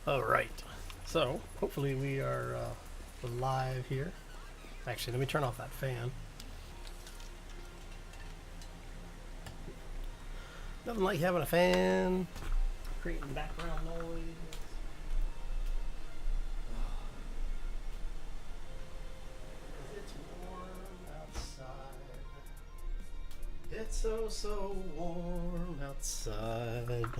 Alright, so hopefully we are live here. Actually, let me turn off that fan. Nothing like having a fan, creating background noise. It's warm outside. It's so warm outside.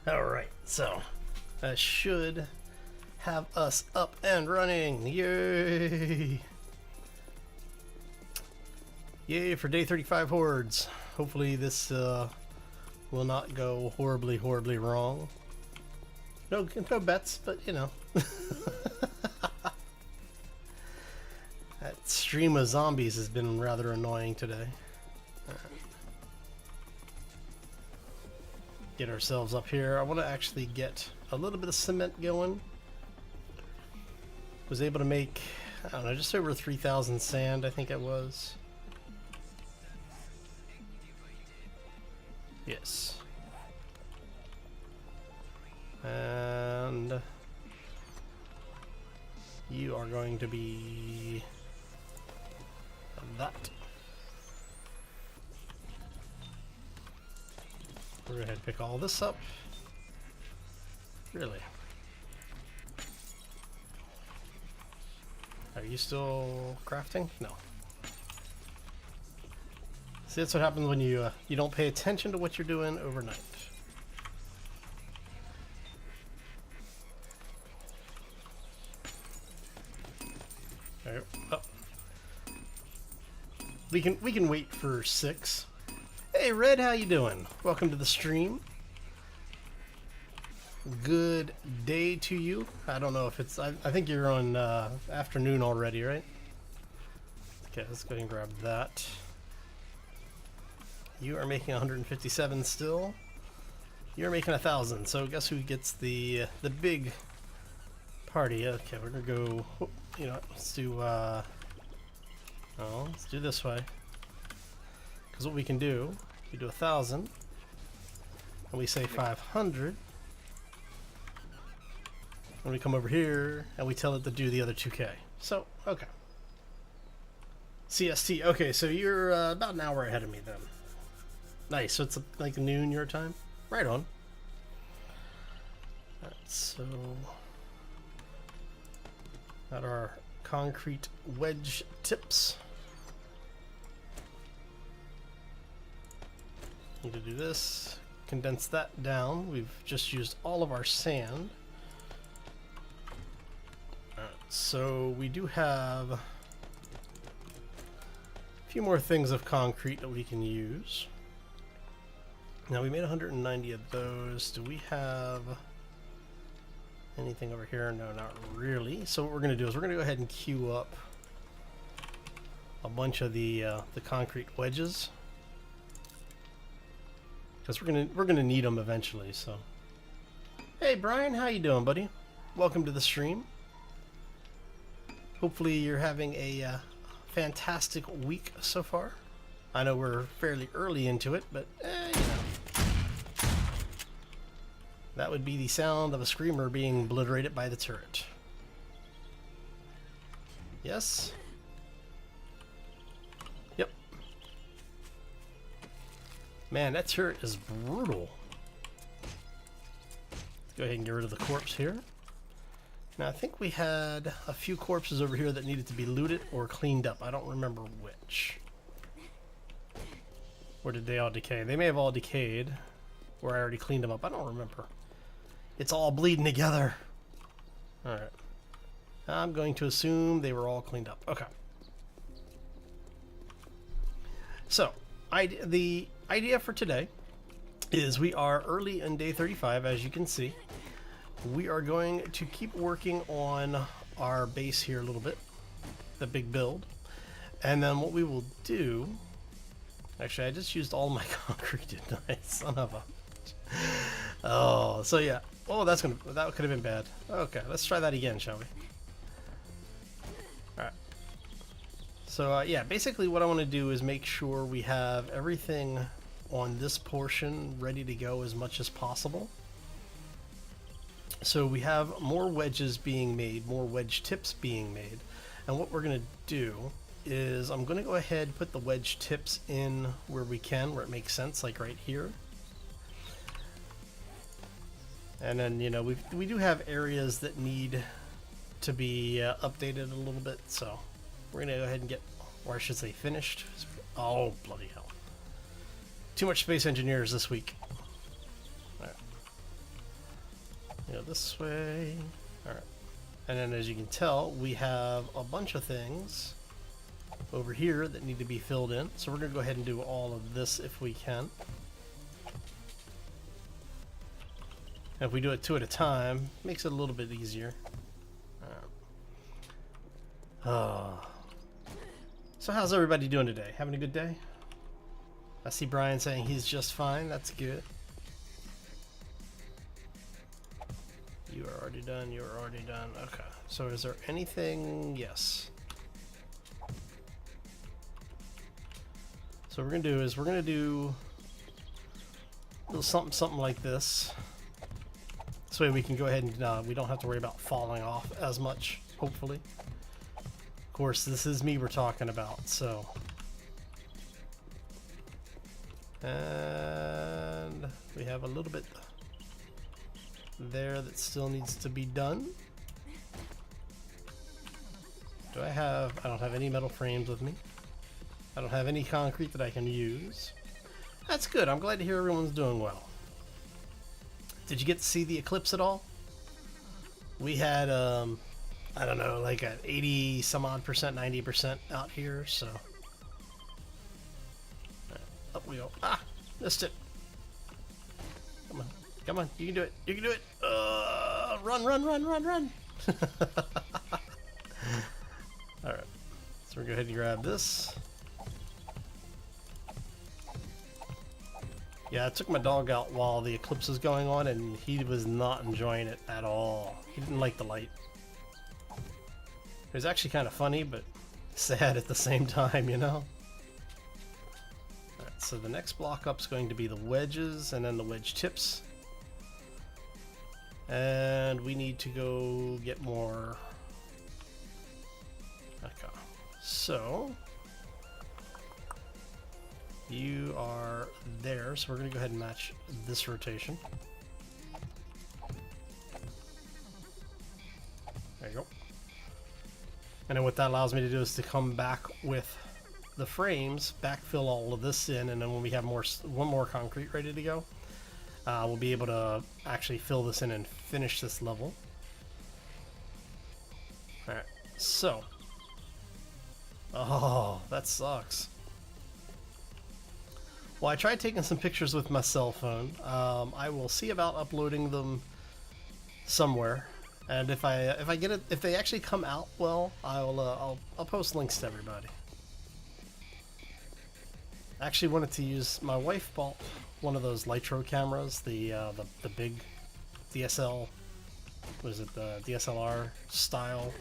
Alright, so that should have us up and running. Yay! Yay for day 35 hordes. Hopefully this will not go horribly wrong. No bets, but you know. That stream of zombies has been rather annoying today. Get ourselves up here. I want to actually get a little bit of cement going. Was able to make, I don't know, just over 3,000 sand, I think it was. Yes. And you are going to be that. We're going to pick all this up. Really? Are you still crafting? No. See, that's what happens when you don't pay attention to what you're doing overnight. All right. Oh. We can wait for 6. Hey Red, how you doing? Welcome to the stream. Good day to you. I don't know if it's, I think you're on afternoon already, right? Okay, let's go ahead and grab that. You are making 157 still. You're making 1,000. So guess who gets the big party? Okay, we're gonna go. You know, let's do. Let's do this way. Because what we can do, we do 1,000, and we say 500. And we come over here and we tell it to do the other 2K. So okay. CST. Okay, so you're about an hour ahead of me then. Nice, so it's like noon your time? Right on. Alright, so got our concrete wedge tips. Need to do this. Condense that down. We've just used all of our sand. Alright, so we do have a few more things of concrete that we can use. Now we made 190 of those. Do we have anything over here? No, not really. So what we're going to do is we're going to go ahead and queue up a bunch of the concrete wedges, because we're gonna need them eventually. So, hey Brian, how you doing, buddy? Welcome to the stream. Hopefully you're having a fantastic week so far. I know we're fairly early into it, but you know. That would be the sound of a screamer being obliterated by the turret. Yes? Yep. Man, that turret is brutal. Let's go ahead and get rid of the corpse here. Now, I think we had a few corpses over here that needed to be looted or cleaned up. I don't remember which. Or did they all decay? They may have all decayed, or I already cleaned them up. I don't remember. It's all bleeding together. Alright. I'm going to assume they were all cleaned up. Okay. So, the idea for today is we are early in day 35, as you can see. We are going to keep working on our base here a little bit, the big build. And then what we will do... Actually, I just used all my concrete, didn't I? Son of a... Oh, so yeah. Oh, that could have been bad. Okay, let's try that again, shall we? Alright. So yeah, basically what I want to do is make sure we have everything on this portion ready to go as much as possible. So we have more wedges being made, more wedge tips being made. And what we're going to do is I'm going to go ahead and put the wedge tips in where we can, where it makes sense, like right here. And then, you know, we do have areas that need to be updated a little bit, so we're going to go ahead and get, or I should say finished. Oh, bloody hell. Too much Space Engineers this week. Alright. Go this way. Alright. And then as you can tell, we have a bunch of things over here that need to be filled in. So we're going to go ahead and do all of this if we can. And if we do it two at a time, makes it a little bit easier. So how's everybody doing today? Having a good day? I see Brian saying he's just fine. That's good. You are already done. You are already done. Okay. So is there anything? Yes. So what we're going to do is we're going to do a little something like this. This way we can go ahead and we don't have to worry about falling off as much, hopefully. Of course, this is me we're talking about, so. And we have a little bit there that still needs to be done. Do I don't have any metal frames with me. I don't have any concrete that I can use. That's good. I'm glad to hear everyone's doing well. Did you get to see the eclipse at all? We had, I don't know, like an 80 some odd percent, 90% out here, so. Up we go. Ah, missed it. Come on, come on, you can do it. You can do it. Run, run, run, run, run. All right, so we're gonna go ahead and grab this. Yeah, I took my dog out while the eclipse was going on, and he was not enjoying it at all. He didn't like the light. It was actually kind of funny, but sad at the same time, you know? Alright, so the next block up is going to be the wedges, and then the wedge tips. And we need to go get more. Okay, so you are there, so we're going to go ahead and match this rotation. There you go. And then what that allows me to do is to come back with the frames, backfill all of this in, and then when we have one more concrete ready to go, we'll be able to actually fill this in and finish this level. Alright, so. Oh, that sucks. Well, I tried taking some pictures with my cell phone. I will see about uploading them somewhere, and if they actually come out well, I'll post links to everybody. I actually wanted to use. My wife bought one of those Litro cameras, the big DSL. What is it? The DSLR style.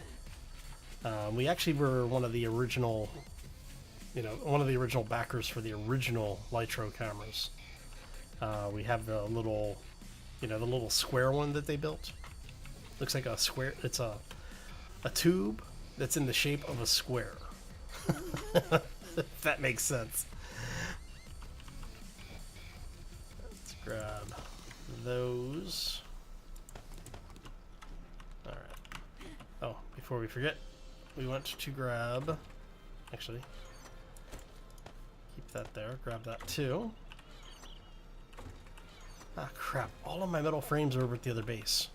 We actually were one of the original. You know, one of the original backers for the original Litro cameras. We have the little, you know, the little square one that they built. Looks like a square. It's a tube that's in the shape of a square. If that makes sense. Let's grab those. All right. Oh, before we forget, we want to grab. Actually. That there, grab that too. Ah, crap, all of my metal frames are over at the other base.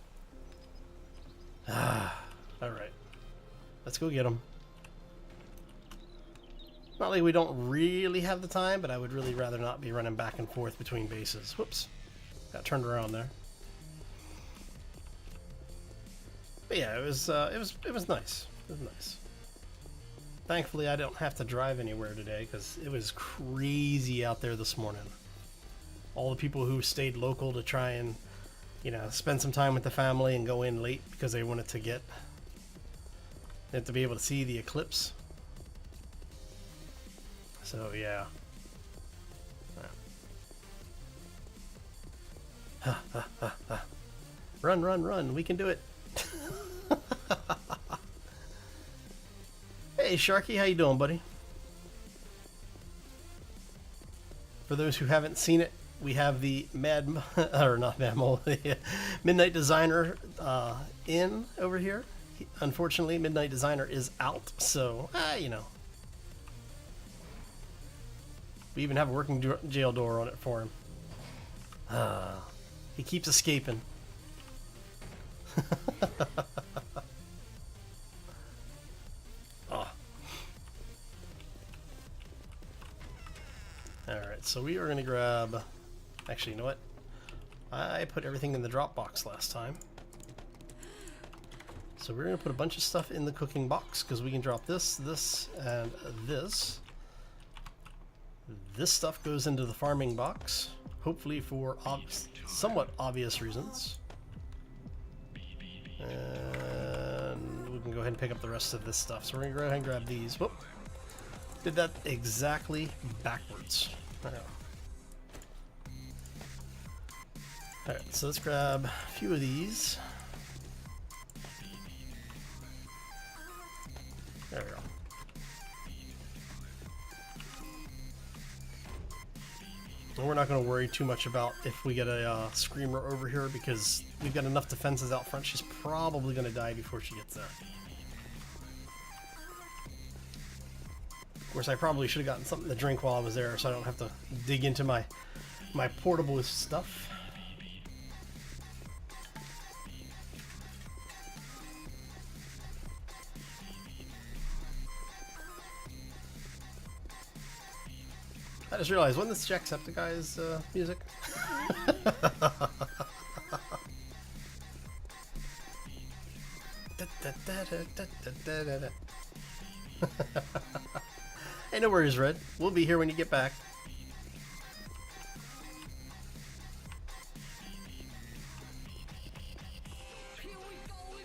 Ah, alright. Let's go get them. Not like we don't really have the time, but I would really rather not be running back and forth between bases. Whoops. Got turned around there. But yeah, it was nice. It was nice. Thankfully, I don't have to drive anywhere today because it was crazy out there this morning. All the people who stayed local to try and, you know, spend some time with the family and go in late because they wanted to be able to see the eclipse. So yeah. Run, run, run. We can do it. Hey, Sharky. How you doing, buddy? For those who haven't seen it, we have the or not Mad Mole, the Midnight Designer in over here. Unfortunately, Midnight Designer is out, so, you know. We even have a working jail door on it for him. He keeps escaping. Oh. Alright, so we are going to grab... Actually, you know what? I put everything in the drop box last time. So we're going to put a bunch of stuff in the cooking box, because we can drop this, this, and this. This stuff goes into the farming box, hopefully for somewhat obvious reasons. And we can go ahead and pick up the rest of this stuff. So we're going to go ahead and grab these. Whoop. Did that exactly backwards. Alright, so let's grab a few of these. There we go. And we're not going to worry too much about if we get a screamer over here, because we've got enough defenses out front. She's probably going to die before she gets there. Of course, I probably should have gotten something to drink while I was there, so I don't have to dig into my portable stuff. I just realized, wasn't this Jacksepticeye's music? Hey, no worries, Red. We'll be here when you get back.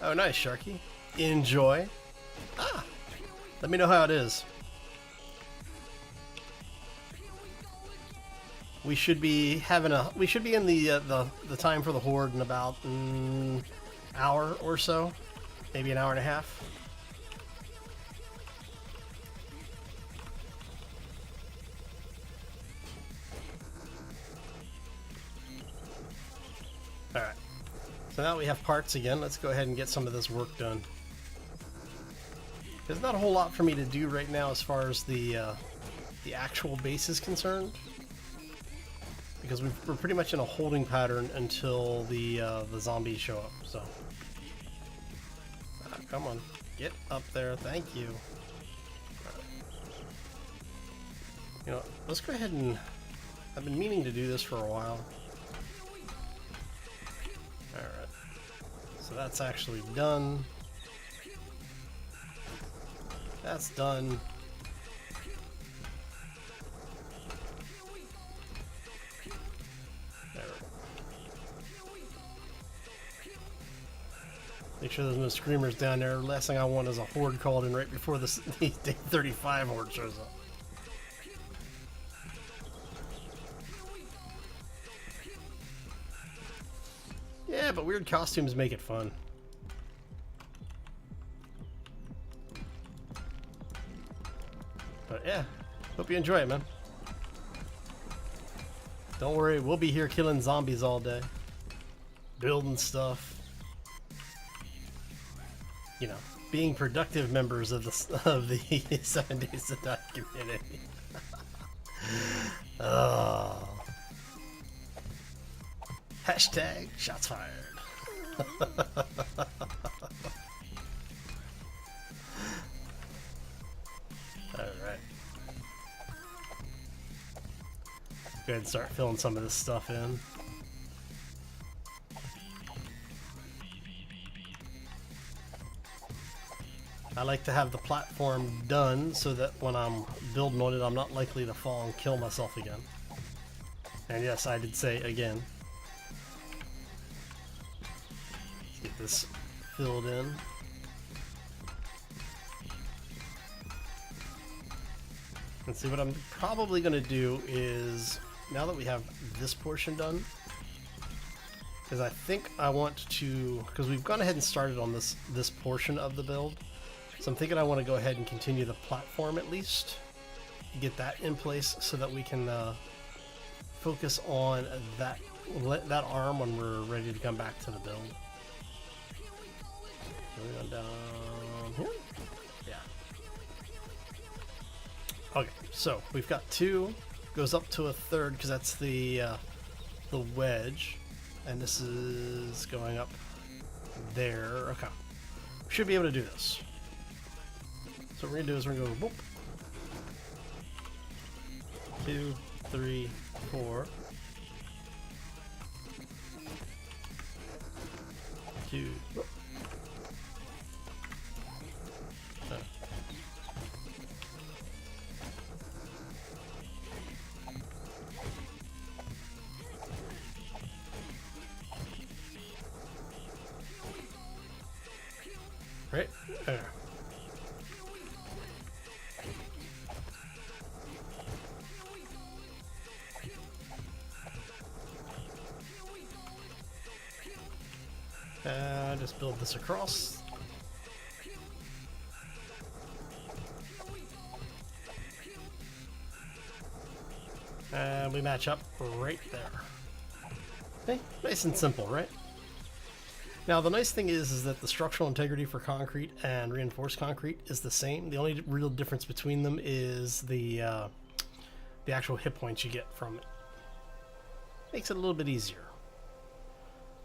Oh, nice, Sharky. Enjoy. Ah, let me know how it is. We should be having we should be in the time for the Horde in about an hour or so, maybe an hour and a half. All right. So now we have parts again. Let's go ahead and get some of this work done. There's not a whole lot for me to do right now as far as the actual base is concerned, because we're pretty much in a holding pattern until the zombies show up. So, come on, get up there. Thank you. You know, let's go ahead and... I've been meaning to do this for a while. All right. So that's actually done. That's done. Make sure there's no screamers down there. Last thing I want is a Horde called in right before the Day 35 Horde shows up. Yeah, but weird costumes make it fun. But yeah, hope you enjoy it, man. Don't worry, we'll be here killing zombies all day. Building stuff. You know, being productive members of the 7 Days to Die community. Oh. Hashtag shots fired. Alright. Go ahead and start filling some of this stuff in. I like to have the platform done so that when I'm building on it, I'm not likely to fall and kill myself again. And yes, I did say again. Let's get this filled in. And see, what I'm probably going to do is, now that we have this portion done, is I think I want to, because we've gone ahead and started on this portion of the build, so I'm thinking I want to go ahead and continue the platform at least, get that in place so that we can focus on that arm when we're ready to come back to the build. Going down here? Yeah. Okay, so we've got 2, goes up to a 3rd because that's the wedge, and this is going up there. Okay, should be able to do this. So what we're gonna do is we're gonna go whoop. 2, 3, 4. 2. Whoop. Right there. Just build this across. And we match up right there. Okay, nice and simple, right? Now the nice thing is that the structural integrity for concrete and reinforced concrete is the same. The only real difference between them is the actual hit points you get from it. Makes it a little bit easier.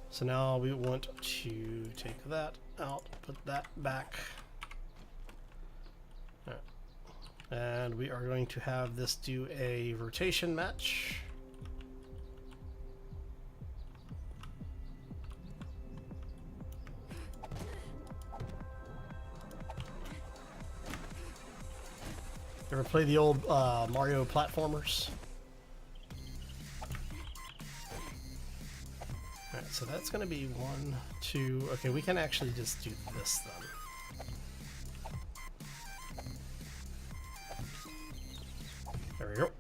So now we want to take that out, put that back. All right. And we are going to have this do a rotation match. Ever play the old Mario platformers? Alright, so that's going to be 1, 2... Okay, we can actually just do this then. There we go.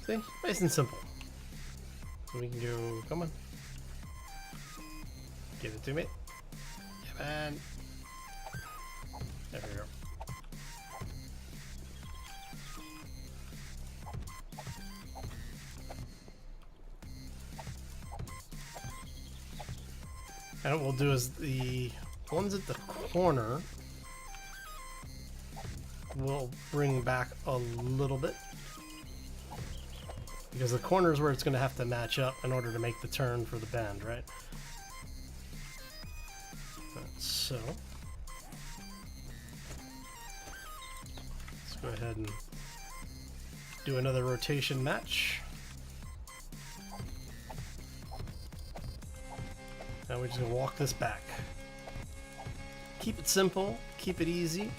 See? Nice and simple. So we can go... Come on. Give it to me. Yeah, man. There we go. And what we'll do is the ones at the corner we'll bring back a little bit, because the corner is where it's going to have to match up in order to make the turn for the bend, right? So let's go ahead and do another rotation match. Now we're just going to walk this back. Keep it simple, keep it easy,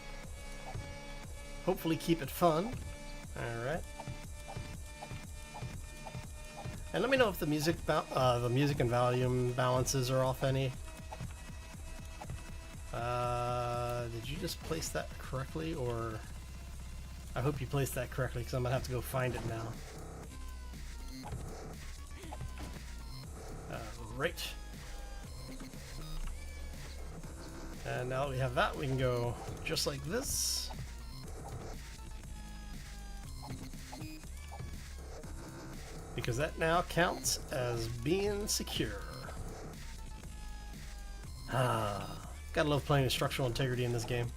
hopefully keep it fun. Alright. And let me know if the music and volume balances are off any. Did you just place that correctly, or... I hope you placed that correctly, because I'm going to have to go find it now. Right. And now that we have that, we can go just like this. Because that now counts as being secure. Gotta love playing with structural integrity in this game.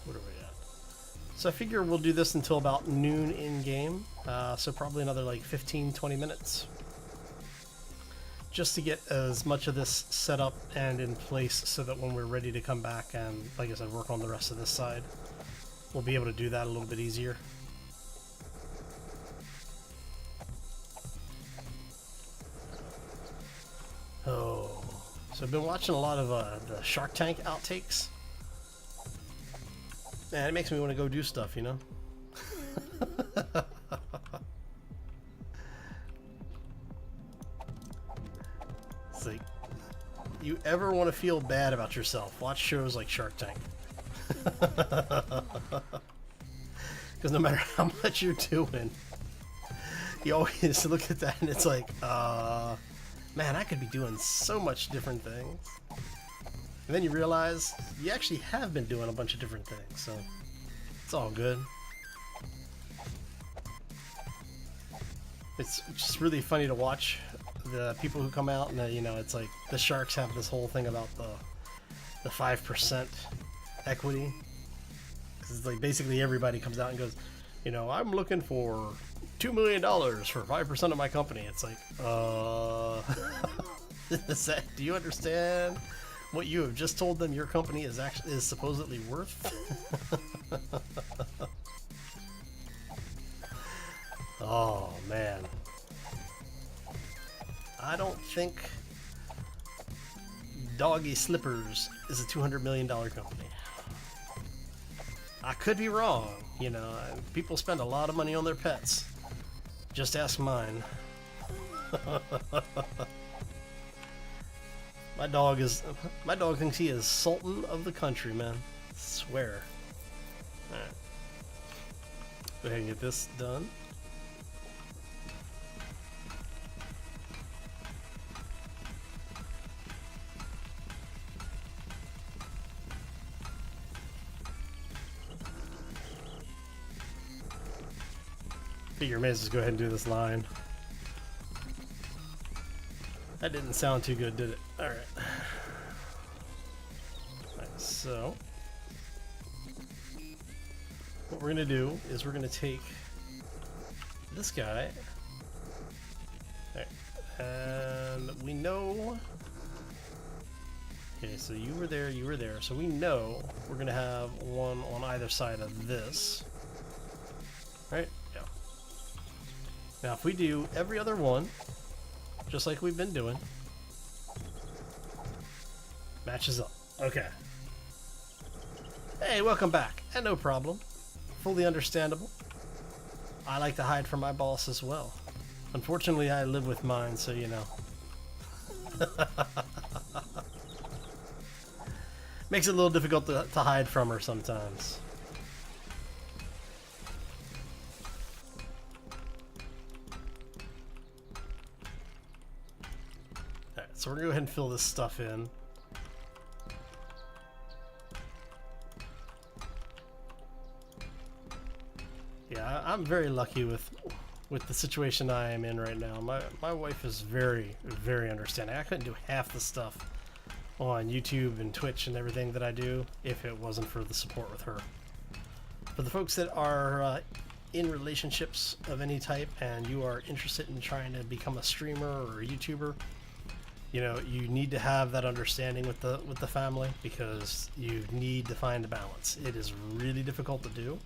What are we at? So I figure we'll do this until about noon in game. So probably another like 15-20 minutes. Just to get as much of this set up and in place so that when we're ready to come back and, like I said, work on the rest of this side, we'll be able to do that a little bit easier. Oh, so I've been watching a lot of the Shark Tank outtakes. Man, it makes me want to go do stuff, you know? It's like, you ever want to feel bad about yourself, watch shows like Shark Tank. Because no matter how much you're doing, you always look at that and it's like, man, I could be doing so much different things. And then you realize you actually have been doing a bunch of different things, so it's all good. It's just really funny to watch the people who come out and, you know, it's like the sharks have this whole thing about the 5% equity. 'Cause it's like basically everybody comes out and goes, you know, I'm looking for $2 million for 5% of my company. It's like, do you understand what you have just told them your company is supposedly worth? Oh man, I don't think Doggy Slippers is a $200 million company. I could be wrong, you know, people spend a lot of money on their pets. Just ask mine. My dog thinks he is Sultan of the country, man. I swear. Alright. Go ahead and get this done. Figure may as well go ahead and do this line. That didn't sound too good, did it? Alright. Alright, so what we're gonna do is we're gonna take this guy. Alright. And we know. Okay, so you were there, so we know we're gonna have one on either side of this. Right? Yeah. Now if we do every other one, just like we've been doing, matches up. Okay. Hey, welcome back. And no problem. Fully understandable. I like to hide from my boss as well. Unfortunately, I live with mine, so you know. Makes it a little difficult to hide from her sometimes. Alright, so we're gonna go ahead and fill this stuff in. Yeah, I'm very lucky with the situation I am in right now. My wife is very, very understanding. I couldn't do half the stuff on YouTube and Twitch and everything that I do if it wasn't for the support with her. For the folks that are in relationships of any type and you are interested in trying to become a streamer or a YouTuber, you know, you need to have that understanding with the family, because you need to find a balance. It is really difficult to do,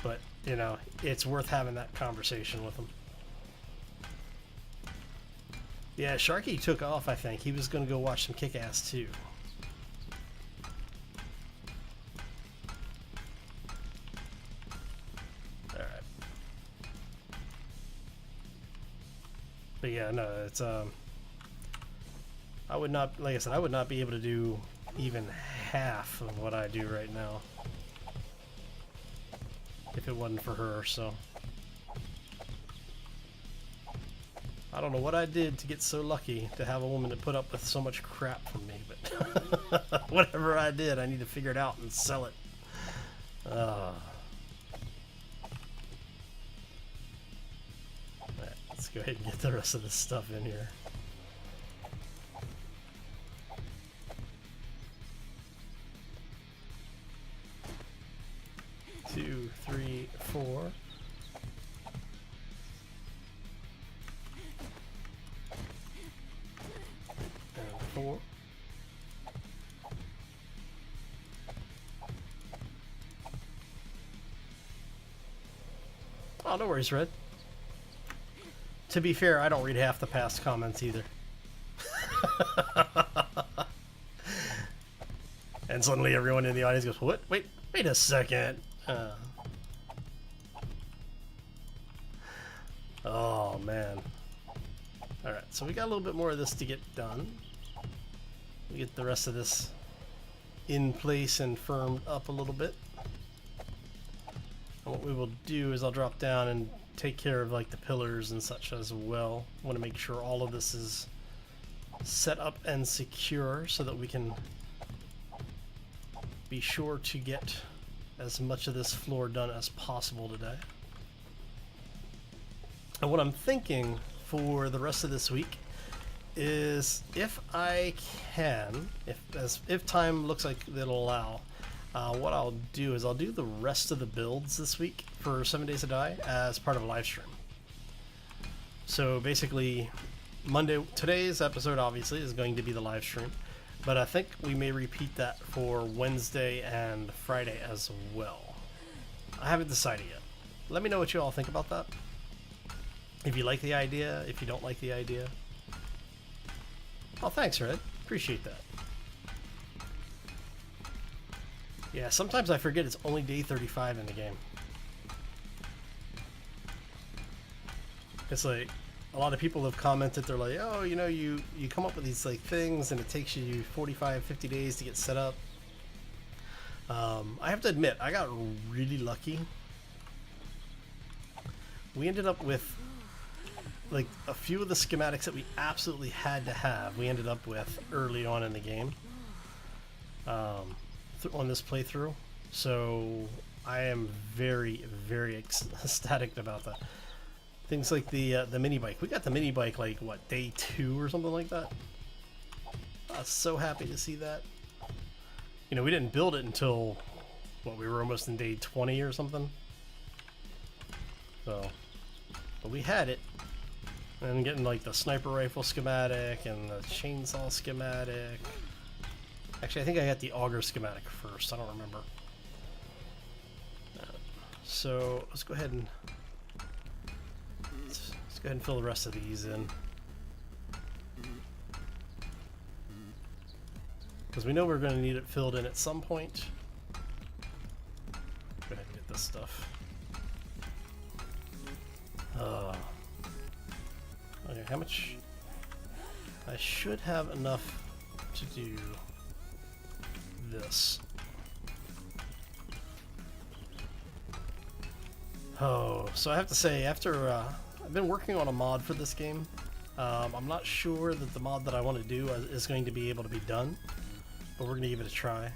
but you know, it's worth having that conversation with them. Yeah, Sharky took off, I think. He was going to go watch some Kick-Ass too. Alright. But yeah, no, it's, I would not, like I said, I would not be able to do even half of what I do right now if it wasn't for her, so. I don't know what I did to get so lucky to have a woman to put up with so much crap from me, but whatever I did, I need to figure it out and sell it. Alright, let's go ahead and get the rest of this stuff in here. Two, three, four. And four. Oh, no worries, Red. To be fair, I don't read half the past comments either. And suddenly everyone in the audience goes, what? Wait a second. Oh man. Alright, so we got a little bit more of this to get done. get the rest of this in place and firmed up a little bit. And what we will do is I'll drop down and take care of like the pillars and such as well. I want to make sure all of this is set up and secure so that we can be sure to get as much of this floor done as possible today. And what I'm thinking for the rest of this week is, if I can, if time looks like it'll allow, what I'll do is I'll do the rest of the builds this week for 7 Days to Die as part of a live stream. So basically, today's episode obviously is going to be the live stream, but I think we may repeat that for Wednesday and Friday as well. I haven't decided yet. Let me know what you all think about that. If you like the idea, if you don't like the idea. Oh, thanks, Red. Appreciate that. Yeah, sometimes I forget it's only day 35 in the game. It's like, a lot of people have commented, they're like, oh, you know, you come up with these like things and it takes you 45, 50 days to get set up. I have to admit, I got really lucky. We ended up with like a few of the schematics that we absolutely had to have, we ended up with early on in the game. On this playthrough, so I am very, very ecstatic about that. Things like the mini bike. We got the mini bike like what, day 2 or something like that. I was so happy to see that. You know, we didn't build it until what, we were almost in day 20 or something. So, but we had it, and getting like the sniper rifle schematic and the chainsaw schematic. Actually, I think I got the auger schematic first. I don't remember. So let's go ahead and fill the rest of these in, because we know we're going to need it filled in at some point. Go ahead and get this stuff. Okay, how much? I should have enough to do this. Oh, so I have to say, after I've been working on a mod for this game, I'm not sure that the mod that I want to do is going to be able to be done, but we're going to give it a try.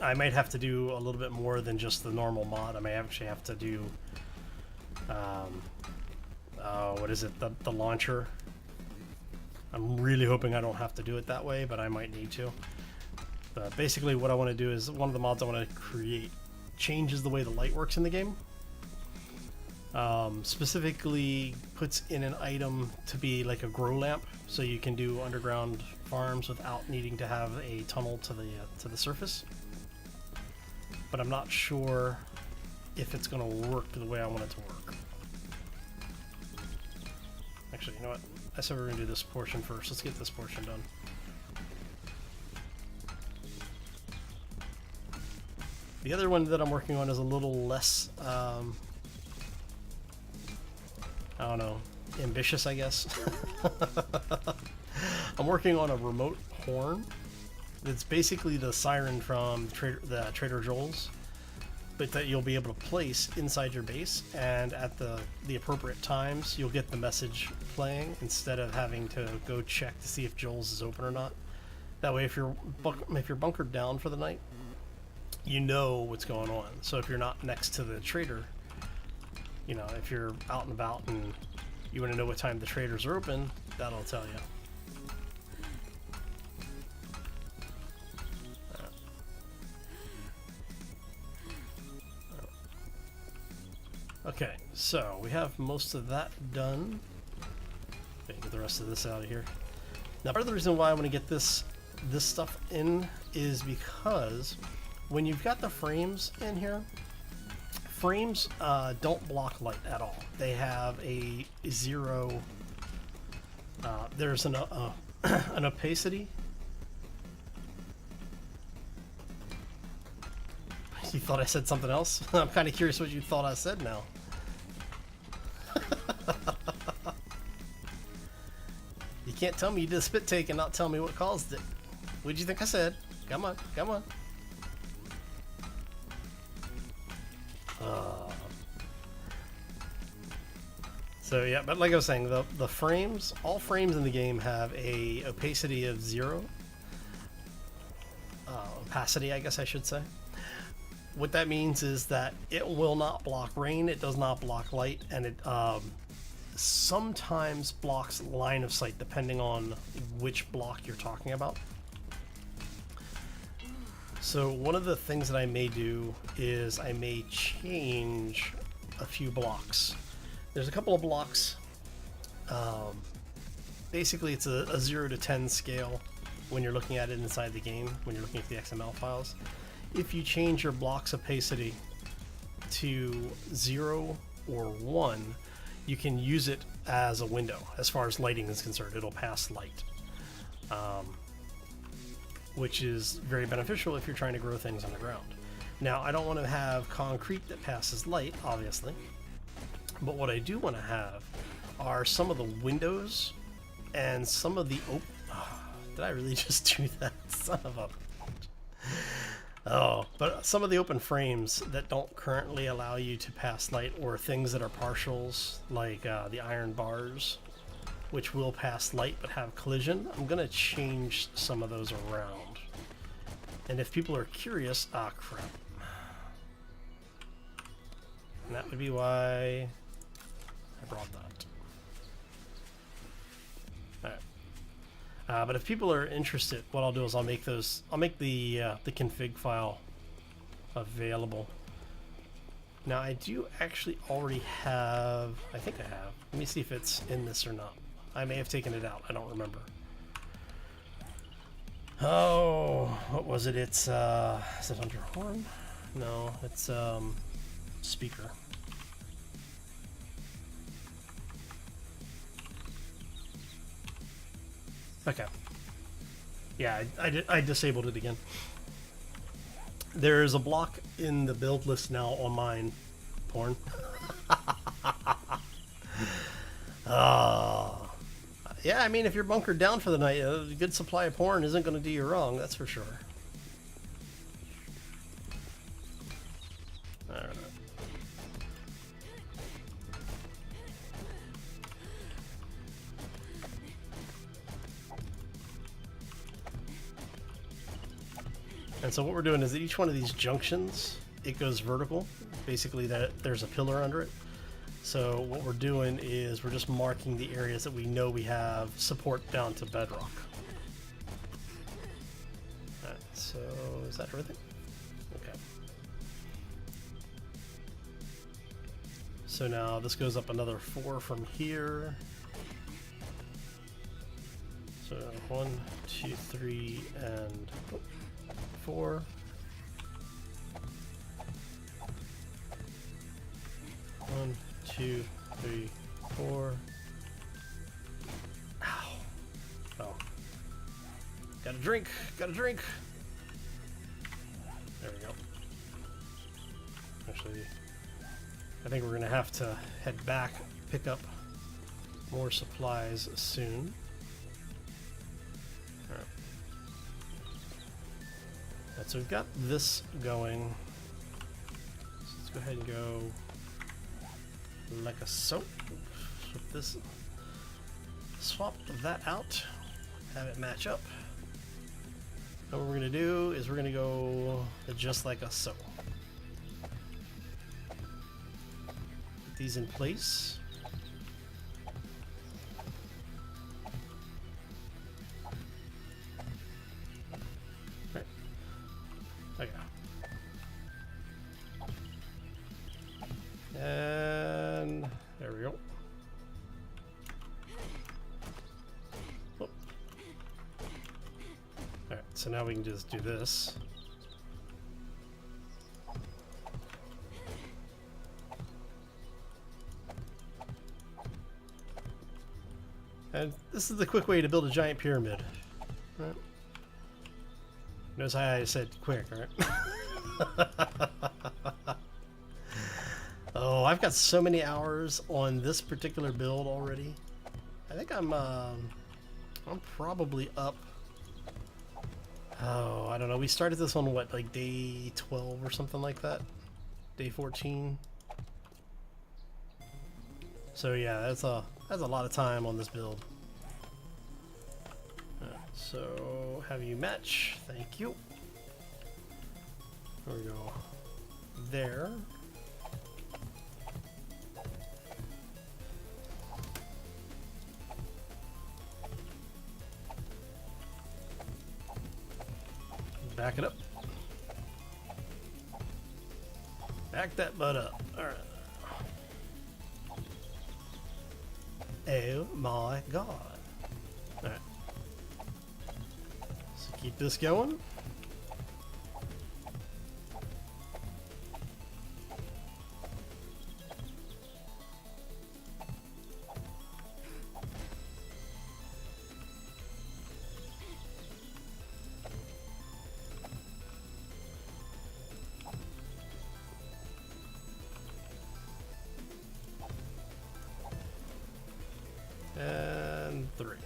I might have to do a little bit more than just the normal mod. I may actually have to do what is it, the launcher. I'm really hoping I don't have to do it that way, but I might need to. Basically what I want to do is, one of the mods I want to create changes the way the light works in the game. Specifically puts in an item to be like a grow lamp, so you can do underground farms without needing to have a tunnel to the surface. But I'm not sure if it's going to work the way I want it to work. Actually, you know what? I said we're going to do this portion first. Let's get this portion done. The other one that I'm working on is a little less, I don't know, ambitious, I guess. I'm working on a remote horn. It's basically the siren from the Trader Joel's, but that you'll be able to place inside your base, and at the appropriate times you'll get the message playing instead of having to go check to see if Joel's is open or not. That way, if you're bunkered down for the night, you know what's going on. So if you're not next to the trader, you know, if you're out and about and you want to know what time the traders are open, that'll tell you. Okay, so we have most of that done. Okay, get the rest of this out of here. Now, part of the reason why I want to get this stuff in is because when you've got the frames in here, frames don't block light at all. They have a zero. There's an opacity. You thought I said something else? I'm kind of curious what you thought I said now. You can't tell me you did a spit take and not tell me what caused it. What'd you think I said? Come on, come on. So yeah, but like I was saying, the frames, all frames in the game have a opacity of 0. Opacity, I guess I should say. What that means is that it will not block rain, it does not block light, and it sometimes blocks line of sight depending on which block you're talking about. So one of the things that I may do is I may change a few blocks. There's a couple of blocks. Basically, it's a 0 to 10 scale when you're looking at it inside the game, when you're looking at the XML files. If you change your block's opacity to 0 or 1, you can use it as a window. As far as lighting is concerned, it'll pass light, which is very beneficial if you're trying to grow things underground. Now, I don't want to have concrete that passes light, obviously, but what I do want to have are some of the windows and some of the did I really just do that? Son of a... Oh, but some of the open frames that don't currently allow you to pass light, or things that are partials, like the iron bars, which will pass light but have collision, I'm going to change some of those around. And if people are curious... Ah, crap. And that would be why I brought that. Alright. But if people are interested, what I'll do is I'll make the config file available. Now I do actually already have, I think I have. Let me see if it's in this or not. I may have taken it out, I don't remember. Oh, what was it? It's is it under horn? No, it's speaker. Okay. Yeah, I disabled it again. There's a block in the build list now on mine. Porn. Yeah, I mean, if you're bunkered down for the night, a good supply of porn isn't going to do you wrong, that's for sure. Alright. And so what we're doing is that each one of these junctions, it goes vertical. Basically, that there's a pillar under it. So what we're doing is we're just marking the areas that we know we have support down to bedrock. Alright, so is that everything? Okay. So now this goes up another 4 from here. So 1, 2, 3, and 4. 1, 2, 3, 4. Ow. Oh. Got a drink. Got a drink. There we go. Actually, I think we're going to have to head back, pick up more supplies soon. Alright. Right, so we've got this going. So let's go ahead and go like a soap. Swap that out, have it match up. And what we're going to do is we're going to go just like a so. Put these in place. Right. Okay. And there we go. Oh. Alright, so now we can just do this. And this is the quick way to build a giant pyramid. Right? Notice how I said quick, right? Oh, I've got so many hours on this particular build already. I think I'm I'm probably up. Oh, I don't know. We started this on what, like day 12 or something like that? Day 14. So yeah, that's a lot of time on this build. So have you match? Thank you. There we go. There. Back it up. Back that butt up. Alright. Oh my god. Alright. So keep this going. And 3.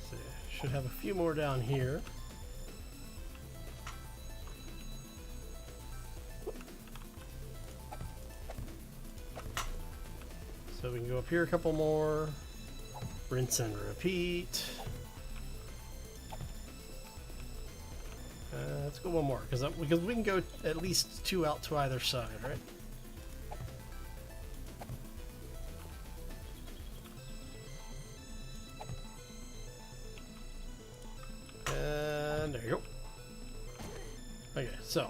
So should have a few more down here. So we can go up here a couple more. Rinse and repeat. Let's go one more because we can go at least 2 out to either side, right? There you go. Okay, so.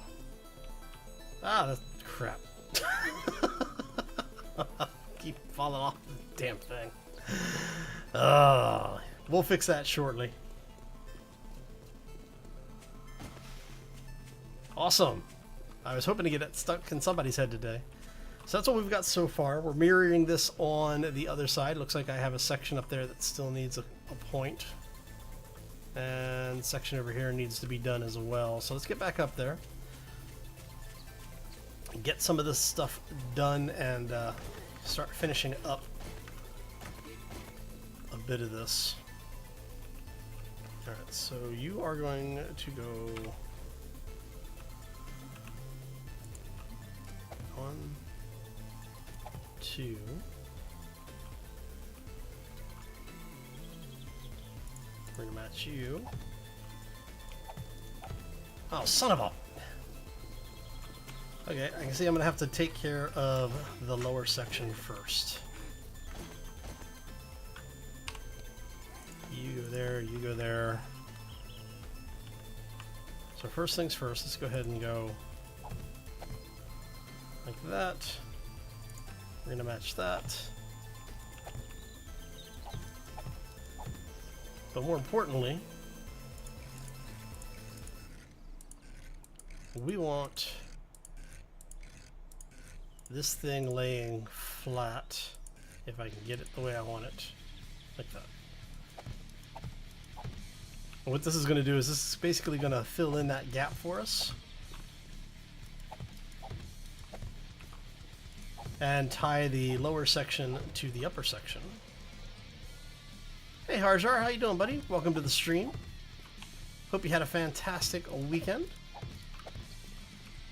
That's crap. Keep falling off the damn thing. We'll fix that shortly. Awesome. I was hoping to get it stuck in somebody's head today. So that's what we've got so far. We're mirroring this on the other side. Looks like I have a section up there that still needs a point. And section over here needs to be done as well. So let's get back up there. Get some of this stuff done and start finishing up a bit of this. Alright, so you are going to go 1, 2. We're gonna match you. Oh, son of a... Okay, I can see I'm gonna have to take care of the lower section first. You go there, you go there. So first things first, let's go ahead and go like that. We're gonna match that. But more importantly, we want this thing laying flat, if I can get it the way I want it, like that. And what this is going to do is this is basically going to fill in that gap for us and tie the lower section to the upper section. Hey Harjar, how you doing, buddy? Welcome to the stream. Hope you had a fantastic weekend.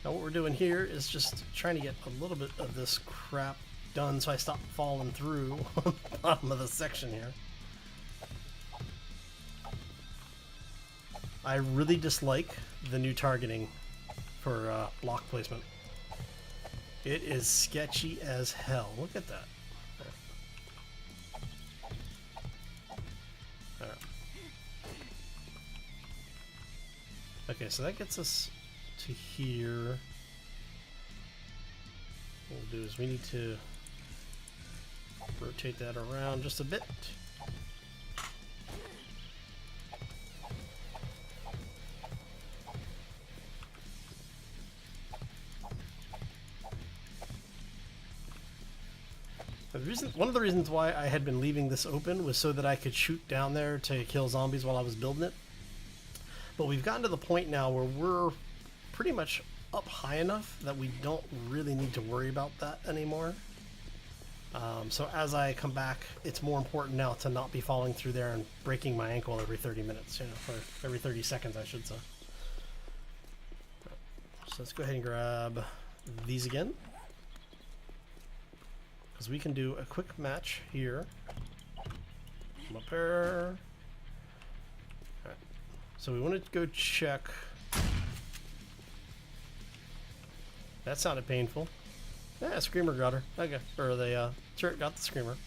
Now what we're doing here is just trying to get a little bit of this crap done so I stop falling through on the bottom of the section here. I really dislike the new targeting for block placement. It is sketchy as hell. Look at that. Okay, so that gets us to here. What we'll do is we need to rotate that around just a bit. One of the reasons why I had been leaving this open was so that I could shoot down there to kill zombies while I was building it. But we've gotten to the point now where we're pretty much up high enough that we don't really need to worry about that anymore. So as I come back, it's more important now to not be falling through there and breaking my ankle every 30 minutes, you know, for every 30 seconds, I should say. So let's go ahead and grab these again, because we can do a quick match here. Come up here. Alright. So we want to go check. That sounded painful. Yeah, Screamer got her. Okay. Or the turret got the Screamer.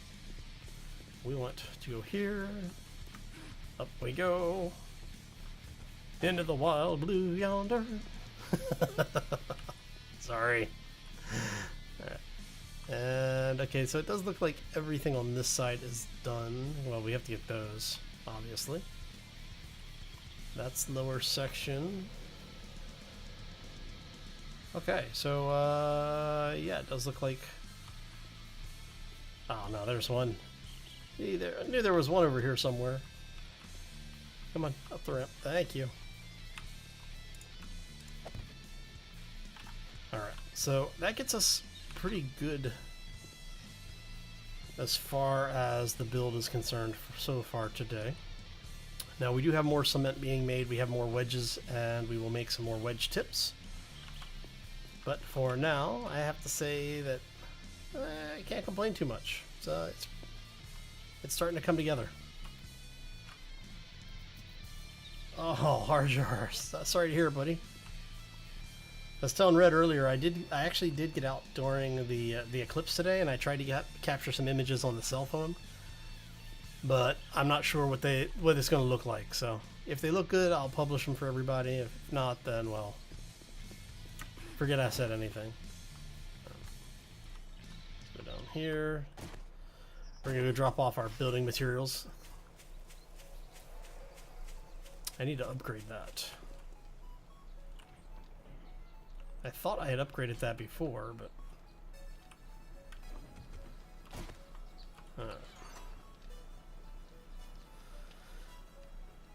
We want to go here. Up we go. Into the wild blue yonder. Sorry. Alright. And okay, so it does look like everything on this side is done. Well, we have to get those, obviously. That's lower section. Okay, so yeah, it does look like. Oh no, there's one. I knew there was one over here somewhere. Come on, up the ramp. Thank you. Alright, so that gets us pretty good as far as the build is concerned so far today. Now we do have more cement being made, we have more wedges, and we will make some more wedge tips. But for now, I have to say that I can't complain too much. So it's starting to come together. Oh, Harjar, sorry to hear, buddy. I was telling Red earlier, I actually did get out during the eclipse today, and I tried to capture some images on the cell phone. But I'm not sure what it's going to look like. So if they look good, I'll publish them for everybody. If not, then well, forget I said anything. Let's go down here. We're going to go drop off our building materials. I need to upgrade that. I thought I had upgraded that before, but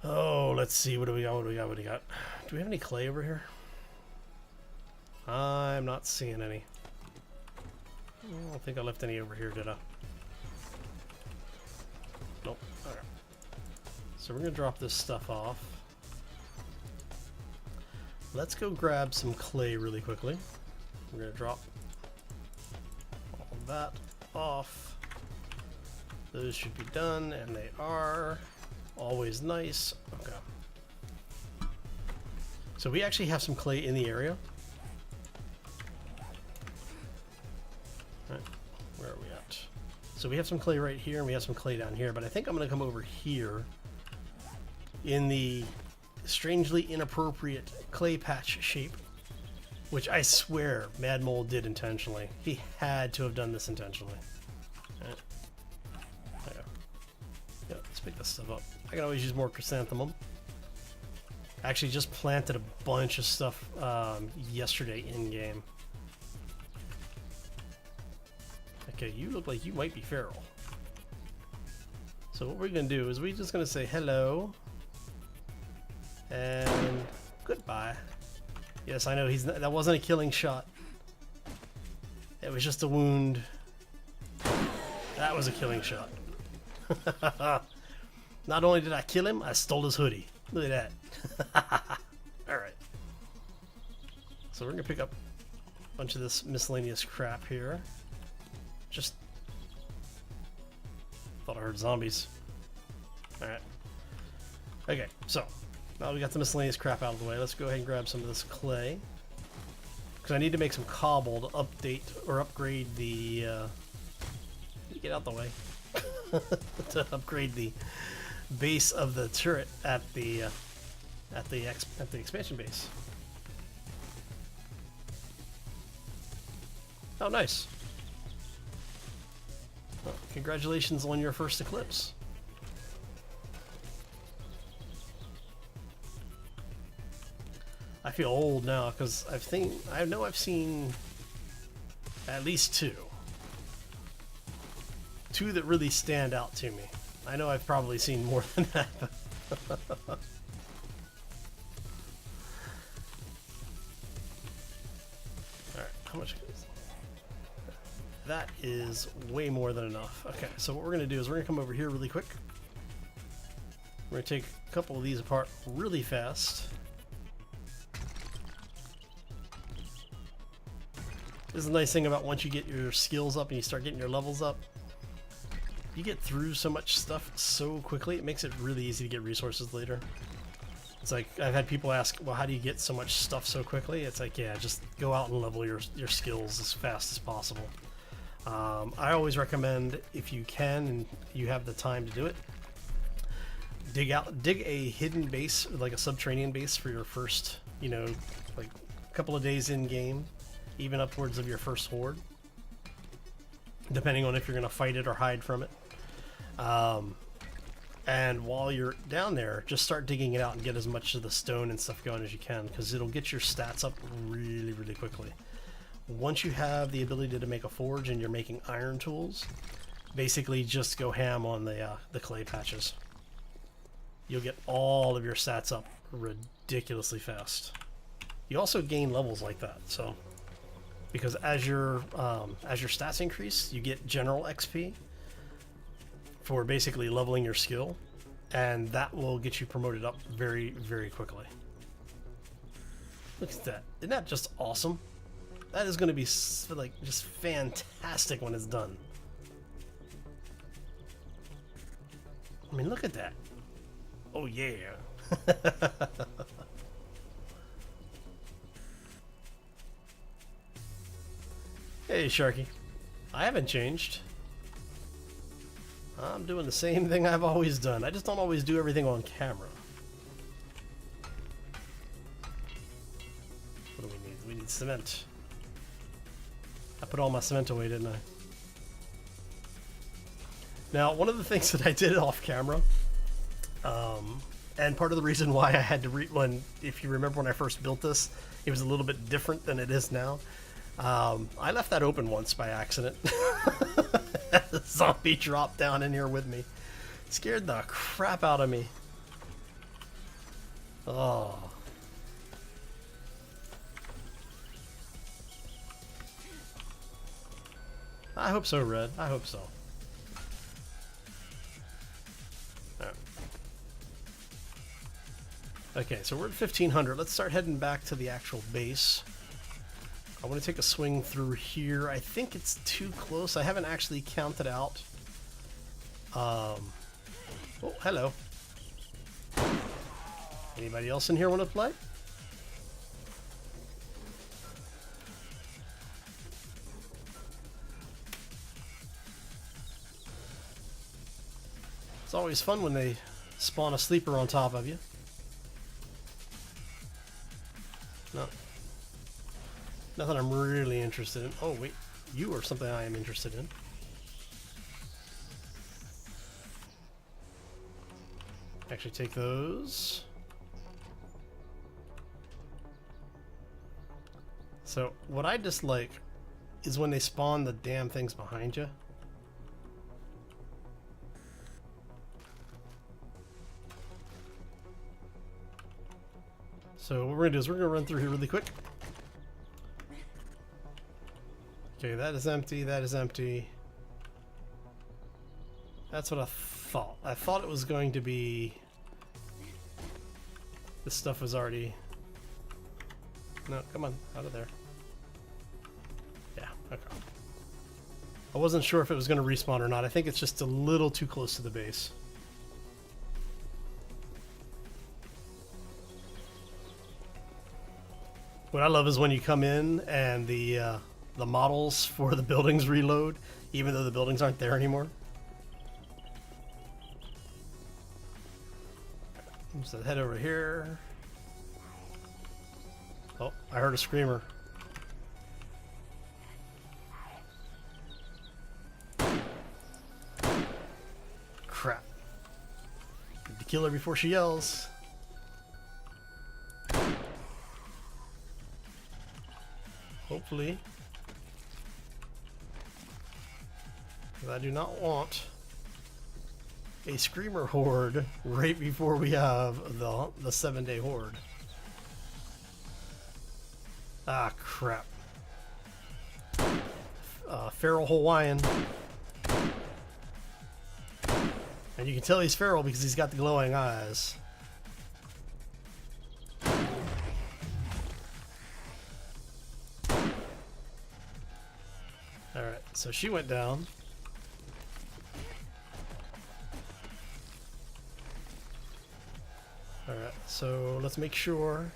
oh, let's see. What do we got? What do we got? What do we got? Do we have any clay over here? I'm not seeing any. I don't think I left any over here, did I? Nope. All right. So we're gonna drop this stuff off. Let's go grab some clay really quickly. We're gonna drop all of that off. Those should be done, and they are. Always nice. Okay. So we actually have some clay in the area. All right. Where are we at? So we have some clay right here, and we have some clay down here, but I think I'm gonna come over here in the strangely inappropriate clay patch shape, which I swear Mad Mole did intentionally. He had to have done this intentionally. Right. Okay. Yeah, let's pick this stuff up. I can always use more chrysanthemum. I actually just planted a bunch of stuff yesterday in game. Okay, you look like you might be feral. So what we're gonna do is we're just gonna say hello. And goodbye. Yes, I know that wasn't a killing shot. It was just a wound. That was a killing shot. Not only did I kill him, I stole his hoodie. Look at that. Alright. So we're gonna pick up a bunch of this miscellaneous crap here. Just thought I heard zombies. Alright. Okay, so now we got the miscellaneous crap out of the way. Let's go ahead and grab some of this clay, because I need to make some cobble to update or upgrade the get out the way to upgrade the base of the turret at the expansion base. Oh, nice. Well, congratulations on your first eclipse. I feel old now because I know I've seen at least two that really stand out to me. I know I've probably seen more than that. Alright, how much is That is way more than enough. Okay, so what we're going to do is we're going to come over here really quick. We're going to take a couple of these apart really fast. This is the nice thing about once you get your skills up and you start getting your levels up, you get through so much stuff so quickly, it makes it really easy to get resources later. It's like, I've had people ask, well, how do you get so much stuff so quickly? It's like, yeah, just go out and level your skills as fast as possible. I always recommend, if you can and you have the time to do it, dig a hidden base, like a subterranean base for your first, you know, like a couple of days in game, even upwards of your first horde, depending on if you're going to fight it or hide from it. And while you're down there, just start digging it out and get as much of the stone and stuff going as you can, because it'll get your stats up really, really quickly. Once you have the ability to make a forge and you're making iron tools, basically just go ham on the clay patches. You'll get all of your stats up ridiculously fast. You also gain levels like that, so because as your stats increase, you get general XP for basically leveling your skill, and that will get you promoted up very, very quickly. Look at that. Isn't that just awesome? That is going to be like just fantastic when it's done. I mean, look at that. Oh yeah. Hey Sharky. I haven't changed. I'm doing the same thing I've always done. I just don't always do everything on camera. What do we need? We need cement. I put all my cement away, didn't I? Now, one of the things that I did off camera, and part of the reason why I had to if you remember when I first built this, it was a little bit different than it is now. I left that open once by accident. The zombie dropped down in here with me. Scared the crap out of me. Oh. I hope so, Red. I hope so. Right. Okay, so we're at 1500. Let's start heading back to the actual base. I want to take a swing through here. I think it's too close. I haven't actually counted out. Oh, hello. Anybody else in here want to play? It's always fun when they spawn a sleeper on top of you. No. Nothing I'm really interested in. Oh, wait. You are something I am interested in. Actually take those. So, what I dislike is when they spawn the damn things behind you. So what we're going to do is we're going to run through here really quick. Okay, that is empty, that is empty. That's what I thought. I thought it was going to be... This stuff was already... No, come on, out of there. Yeah, okay. I wasn't sure if it was going to respawn or not. I think it's just a little too close to the base. What I love is when you come in and the models for the buildings reload, even though the buildings aren't there anymore. So head over here. Oh, I heard a screamer. Crap. Need to kill her before she yells. Hopefully. Because I do not want a screamer horde right before we have the 7-day horde. Ah, crap. feral Hawaiian. And you can tell he's feral because he's got the glowing eyes. Alright, so she went down. Alright, so let's make sure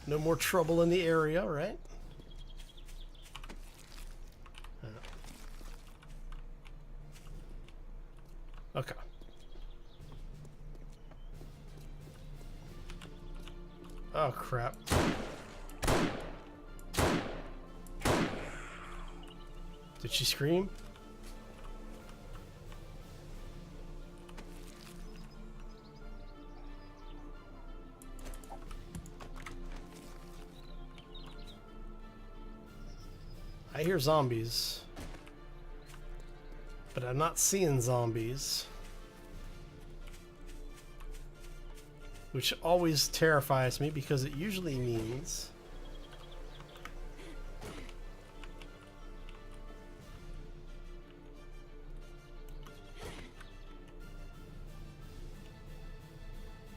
no more trouble in the area, right? Okay. Oh crap. Did she scream? I hear zombies, but I'm not seeing zombies, which always terrifies me because it usually means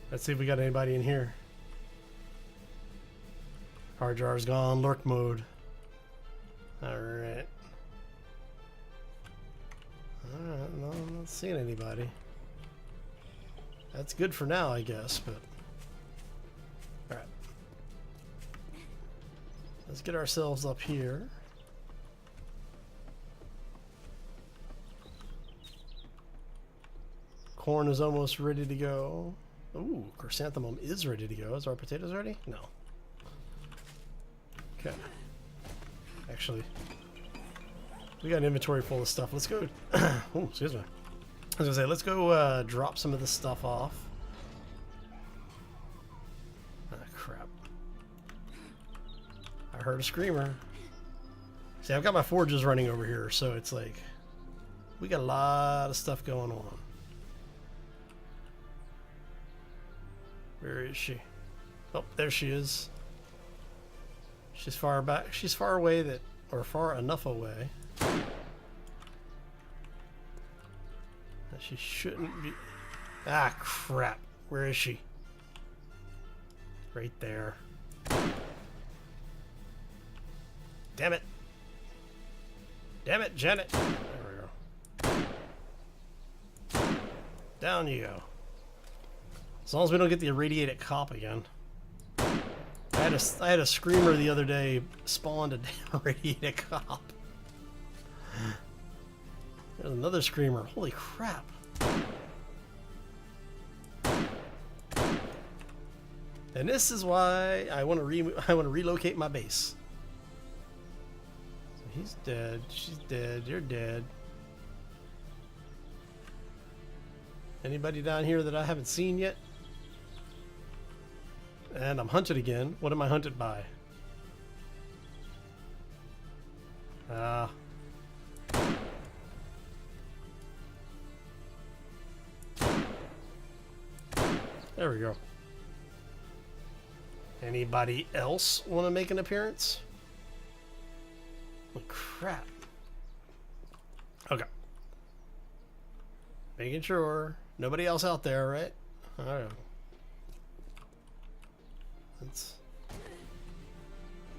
let's see if we got anybody in here. Hard jar's gone, lurk mode. Alright. Alright, no, I'm not seeing anybody. That's good for now, I guess, but... Alright. Let's get ourselves up here. Corn is almost ready to go. Ooh, chrysanthemum is ready to go. Is our potatoes ready? No. Okay. Actually, we got an inventory full of stuff. Let's go. Oh, excuse me. I was gonna say, let's go drop some of this stuff off. Ah, crap. I heard a screamer. See, I've got my forges running over here, so it's like we got a lot of stuff going on. Where is she? Oh, there she is. She's far back. She's far away that, or far enough away that she shouldn't be. Ah, crap. Where is she? Right there. Damn it. Damn it, Janet. There we go. Down you go. As long as we don't get the irradiated cop again. I had a screamer the other day spawned a damn radiated cop. There's another screamer. Holy crap. And this is why I want to relocate my base. So he's dead. She's dead. You're dead. Anybody down here that I haven't seen yet? And I'm hunted again. What am I hunted by? There we go. Anybody else want to make an appearance? Oh, crap. Okay. Making sure. Nobody else out there, right? Alright. Let's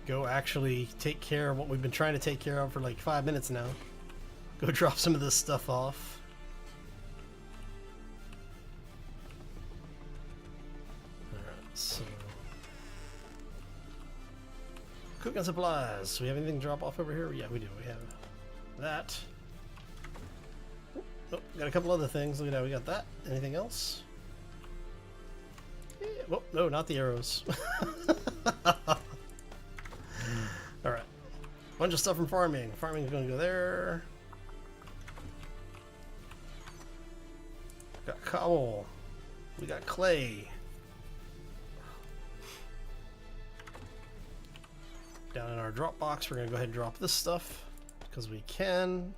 go actually take care of what we've been trying to take care of for like 5 minutes now. Go drop some of this stuff off. Alright, so... Cooking supplies. Do we have anything to drop off over here? Yeah, we do. We have that. Oh, got a couple other things. Look at that. We got that. Anything else? Yeah, well, no, not the arrows. Alright. Bunch of stuff from farming. Farming is going to go there. Got cobble. We got clay. Down in our drop box, we're going to go ahead and drop this stuff because we can.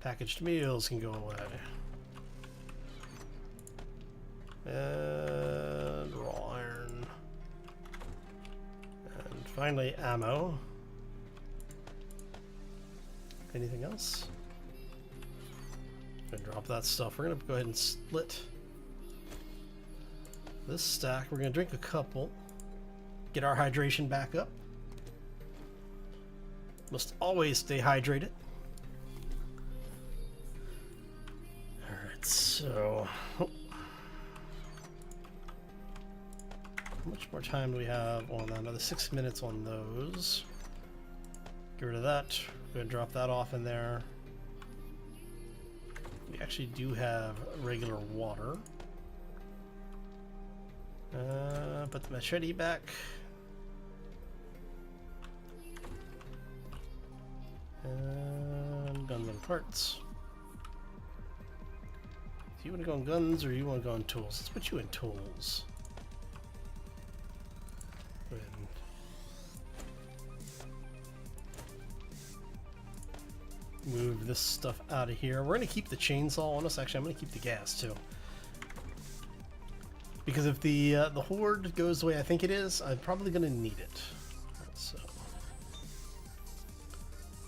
Packaged meals can go away. And raw iron. And Finally, ammo. Anything else? Gonna drop that stuff. We're gonna go ahead and split this stack. We're gonna drink a couple. Get our hydration back up. Must always stay hydrated. Alright, so how much more time do we have on that? Another 6 minutes on those. Get rid of that. We're gonna drop that off in there. We actually do have regular water. Put the machete back. And guns and parts. Do you want to go on guns or you want to go on tools? Let's put you in tools. Go ahead and move this stuff out of here. We're going to keep the chainsaw on us. Actually, I'm going to keep the gas too. Because if the Horde goes the way I think it is, I'm probably going to need it. So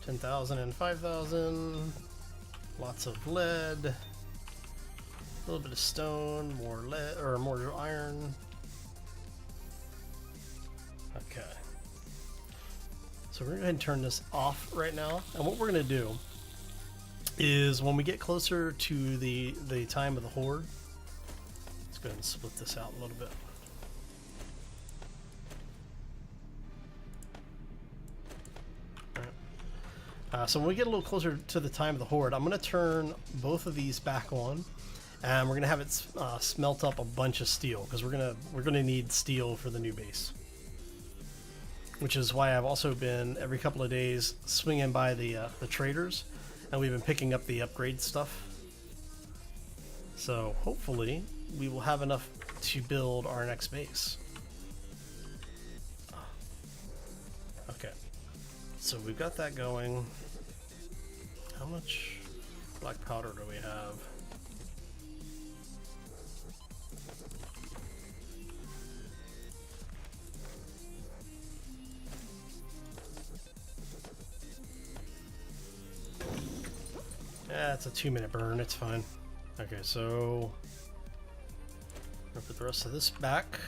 10,000 and 5,000. Lots of lead. A little bit of stone, more lead or more iron. Okay. So we're gonna go ahead and turn this off right now. And what we're gonna do is when we get closer to the time of the Horde, let's go ahead and split this out a little bit. So when we get a little closer to the time of the Horde, I'm going to turn both of these back on, and we're going to have it smelt up a bunch of steel because we're going to need steel for the new base. Which is why I've also been every couple of days swinging by the traders, and we've been picking up the upgrade stuff. So hopefully we will have enough to build our next base. Okay, so we've got that going. How much black powder do we have? Yeah, it's a 2-minute burn, it's fine. Okay, so I'll put the rest of this back.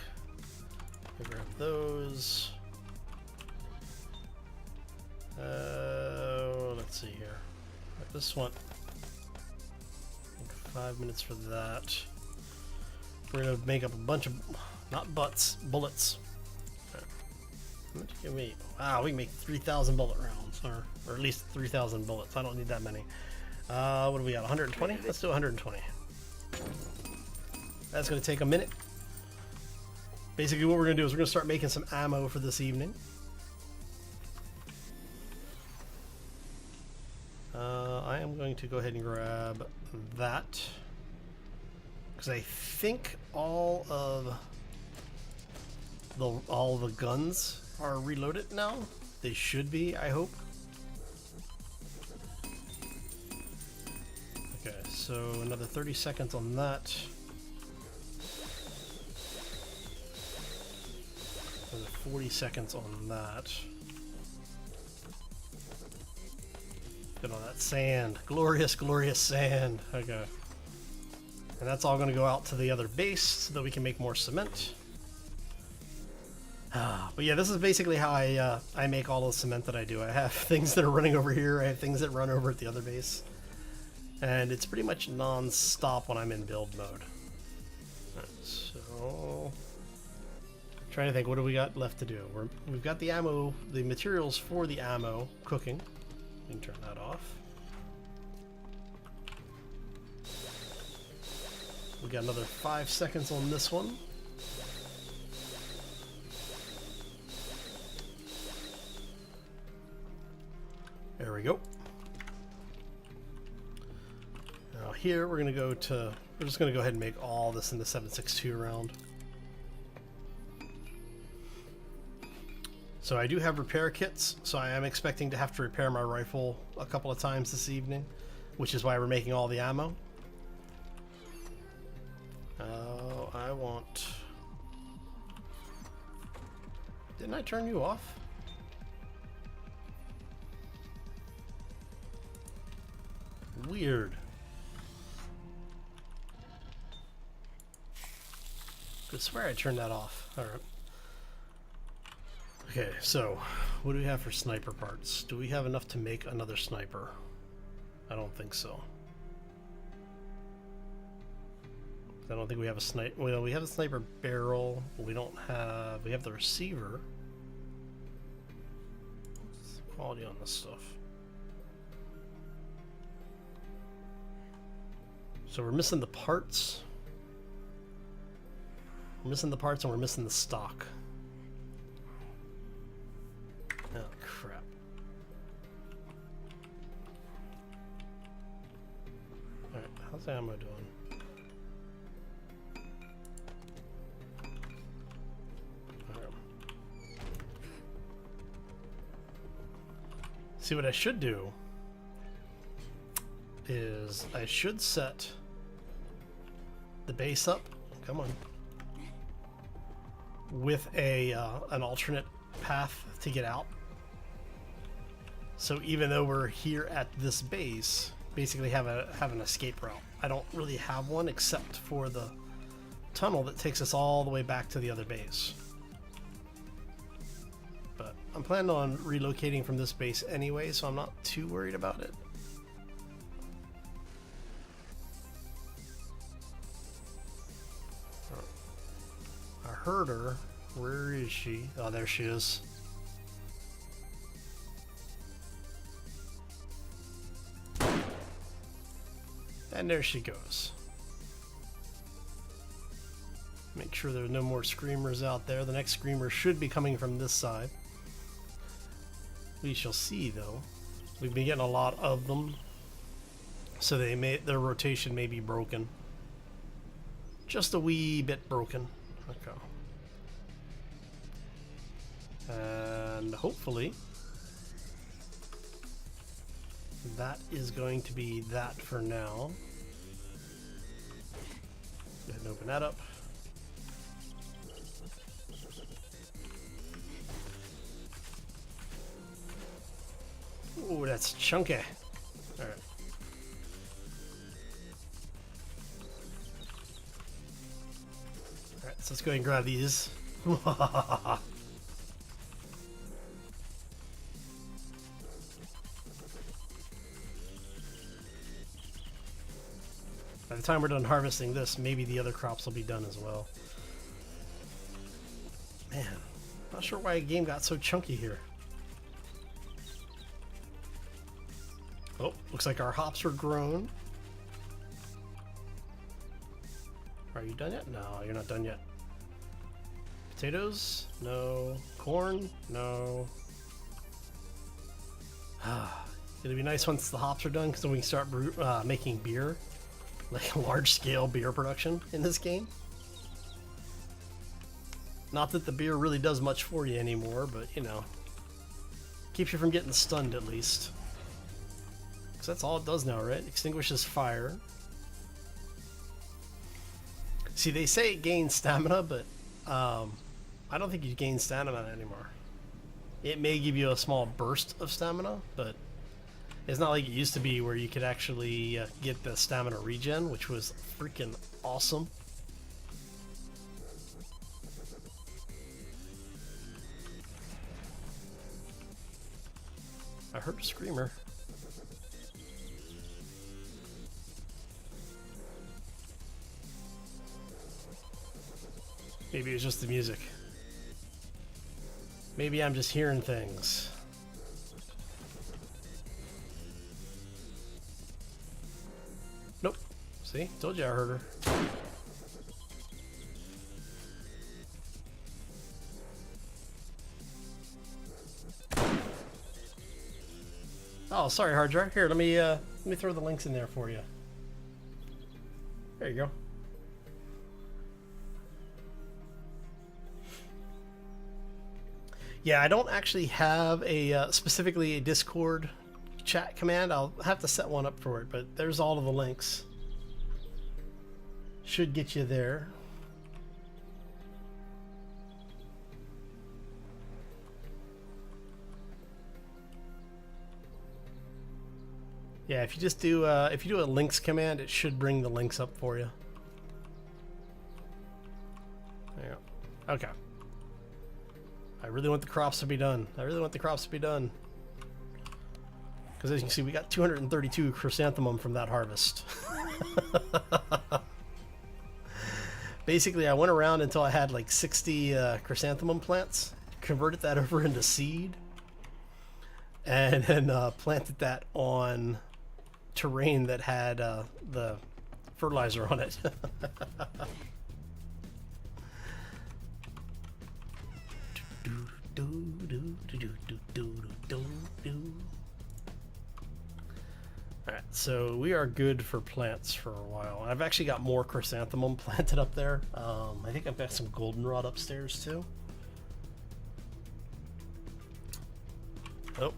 I'll grab those. Let's see here. Like this one. 5 minutes for that. We're gonna make up a bunch of, not butts, bullets. Right. How much can we? Wow, we can make 3,000 bullet rounds, or at least 3,000 bullets. I don't need that many. What do we got? 120? Let's do 120. That's gonna take a minute. Basically, what we're gonna do is we're gonna start making some ammo for this evening. I am going to go ahead and grab that because I think all the guns are reloaded now. They should be, I hope. Okay, so another 30 seconds on that. Another 40 seconds on that. Get all that sand. Glorious, glorious sand. Okay. And that's all going to go out to the other base so that we can make more cement. But yeah, this is basically how I make all the cement that I do. I have things that are running over here. I have things that run over at the other base. And it's pretty much non-stop when I'm in build mode. Right, so trying to think, what do we got left to do? We've got the ammo, the materials for the ammo cooking. We can turn that off. We got another 5 seconds on this one. There we go. Now here we're just gonna go ahead and make all this in the 7.62 round. So I do have repair kits, so I am expecting to have to repair my rifle a couple of times this evening, which is why we're making all the ammo. I want... Didn't I turn you off? weird. I swear I turned that off. Alright. Okay, so what do we have for sniper parts? Do we have enough to make another sniper? I don't think so. I don't think we have a sniper. Well, we have a sniper barrel, but we don't have. We have the receiver. What's the quality on this stuff? So we're missing the parts. We're missing the parts and we're missing the stock. Oh, crap. Alright, how's the ammo doing? Alright. See, what I should do is I should set the base up. Come on. With a an alternate path to get out. So even though we're here at this base, basically have an escape route. I don't really have one except for the tunnel that takes us all the way back to the other base. But I'm planning on relocating from this base anyway, so I'm not too worried about it. Herder, where is she? Oh, there she is. And there she goes. Make sure there are no more screamers out there. The next screamer should be coming from this side. We shall see, though. We've been getting a lot of them, so their rotation may be broken. Just a wee bit broken. Okay. And hopefully that is going to be that for now. Go ahead and open that up. Ooh, that's chunky. All right. All right, so let's go ahead and grab these. By the time we're done harvesting this, maybe the other crops will be done as well. Man, not sure why a game got so chunky here. Oh, looks like our hops are grown. Are you done yet? No, you're not done yet. Potatoes? No. Corn? No. It'll be nice once the hops are done, because then we can start making beer. Like large-scale beer production in this game. Not that the beer really does much for you anymore, but, you know, keeps you from getting stunned at least. Because that's all it does now, right? Extinguishes fire. See, they say it gains stamina, but I don't think you gain stamina anymore. It may give you a small burst of stamina, but it's not like it used to be where you could actually get the stamina regen, which was freaking awesome. I heard a screamer. Maybe it was just the music. Maybe I'm just hearing things. Nope. See? Told you I heard her. Oh, sorry, hard drive. Here, let me throw the links in there for you. There you go. Yeah, I don't actually have a specifically a Discord chat command. I'll have to set one up for it, but there's all of the links. Should get you there. Yeah, if you just do if you do a links command, it should bring the links up for you. There you go. Okay. I really want the crops to be done. I really want the crops to be done. Because as you can see, we got 232 chrysanthemum from that harvest. Basically, I went around until I had like 60 chrysanthemum plants, converted that over into seed, and then planted that on terrain that had the fertilizer on it. Alright, so we are good for plants for a while. I've actually got more chrysanthemum planted up there. I think I've got some goldenrod upstairs too. Oh,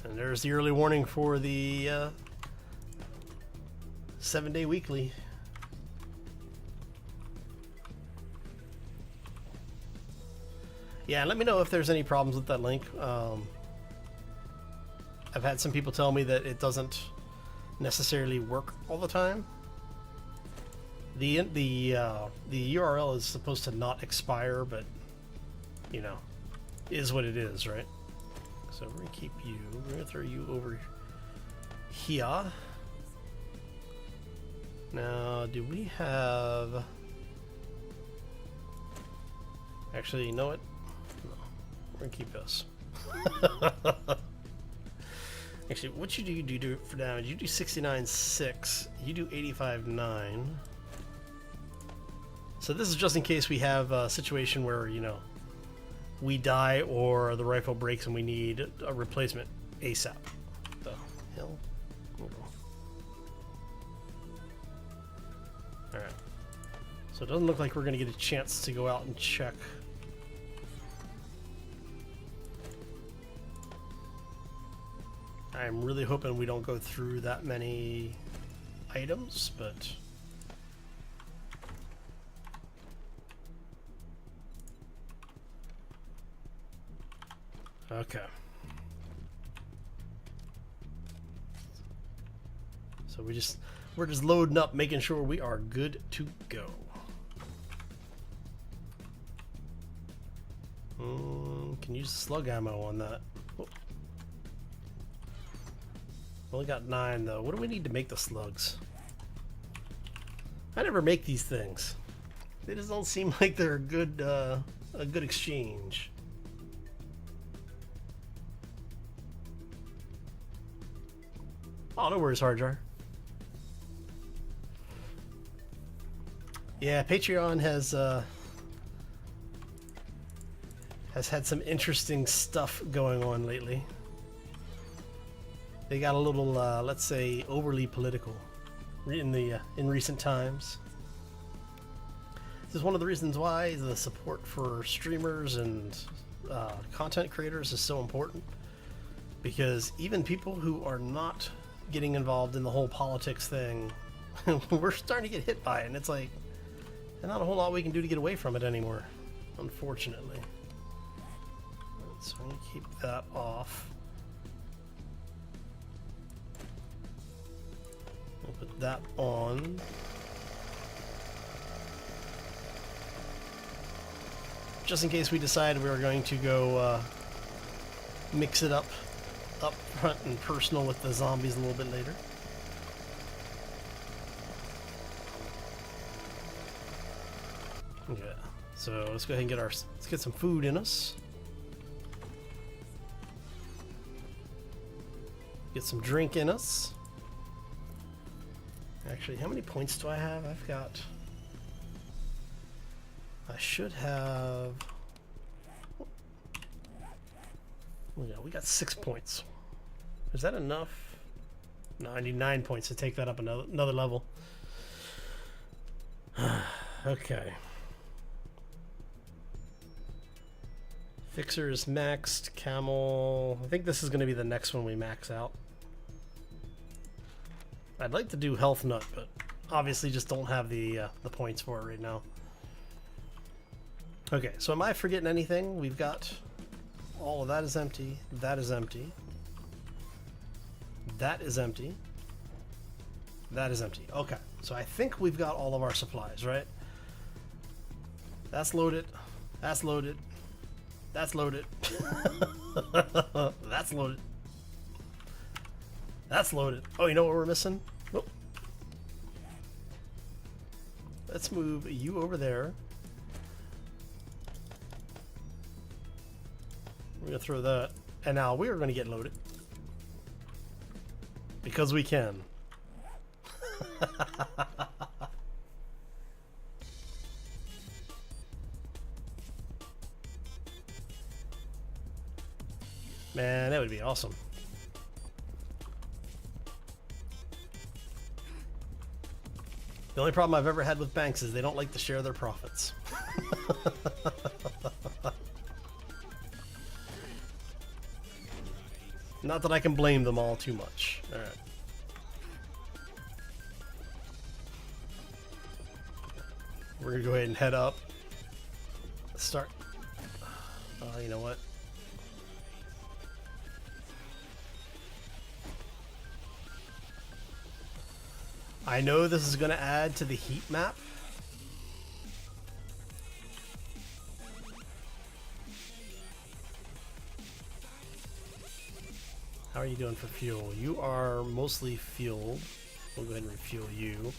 and there's the early warning for the 7-day weekly. Yeah, let me know if there's any problems with that link. I've had some people tell me that it doesn't necessarily work all the time. The URL is supposed to not expire, but you know, is what it is, right? So we're gonna keep you. We're gonna throw you over here. Now, do we have? Actually, you know what? No, we're gonna keep this. Actually, what you do for damage? You do 69.6. You do 85.9. So this is just in case we have a situation where, you know, we die or the rifle breaks and we need a replacement ASAP. The hell? Alright. So it doesn't look like we're going to get a chance to go out and check. I'm really hoping we don't go through that many items, but okay. So we're just loading up, making sure we are good to go. Can use slug ammo on that. Oh. Only got 9 though. What do we need to make the slugs? I never make these things. They just don't seem like they're a good exchange. Oh, no worries, hard jar. Yeah, Patreon has had some interesting stuff going on lately. They got a little, let's say, overly political in recent times. This is one of the reasons why the support for streamers and content creators is so important, because even people who are not getting involved in the whole politics thing, we're starting to get hit by it, and it's like, there's not a whole lot we can do to get away from it anymore, unfortunately. So I'm gonna keep that off. We'll put that on. Just in case we decide we were going to go mix it up front and personal with the zombies a little bit later. Okay, so let's go ahead and let's get some food in us. Get some drink in us. Actually, how many points do I have? I should have. We got 6 points. Is that enough? No, I need 9 points to take that up another level. Okay. Fixer is maxed. Camel. I think this is going to be the next one we max out. I'd like to do health nut, but obviously just don't have the points for it right now. Okay, so am I forgetting anything? We've got all of that is empty. That is empty. That is empty. That is empty. Okay, so I think we've got all of our supplies, right? That's loaded. That's loaded. That's loaded. That's loaded. That's loaded. Oh, you know what we're missing? Oh. Let's move you over there. We're going to throw that. And now we are going to get loaded. Because we can. Man, that would be awesome. The only problem I've ever had with banks is they don't like to share their profits. Not that I can blame them all too much. All right. We're gonna go ahead and head up. Start. You know what? I know this is going to add to the heat map. How are you doing for fuel? You are mostly fueled. We'll go ahead and refuel you.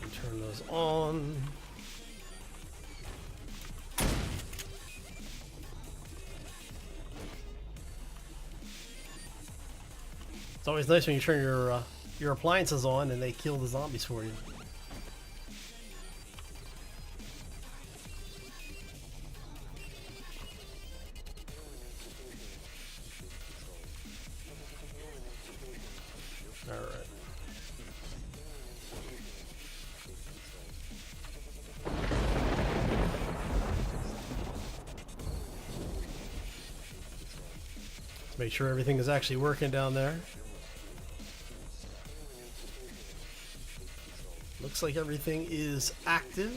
And turn those on. It's always nice when you turn your appliances on and they kill the zombies for you. All right. Let's make sure everything is actually working down there. Looks like everything is active.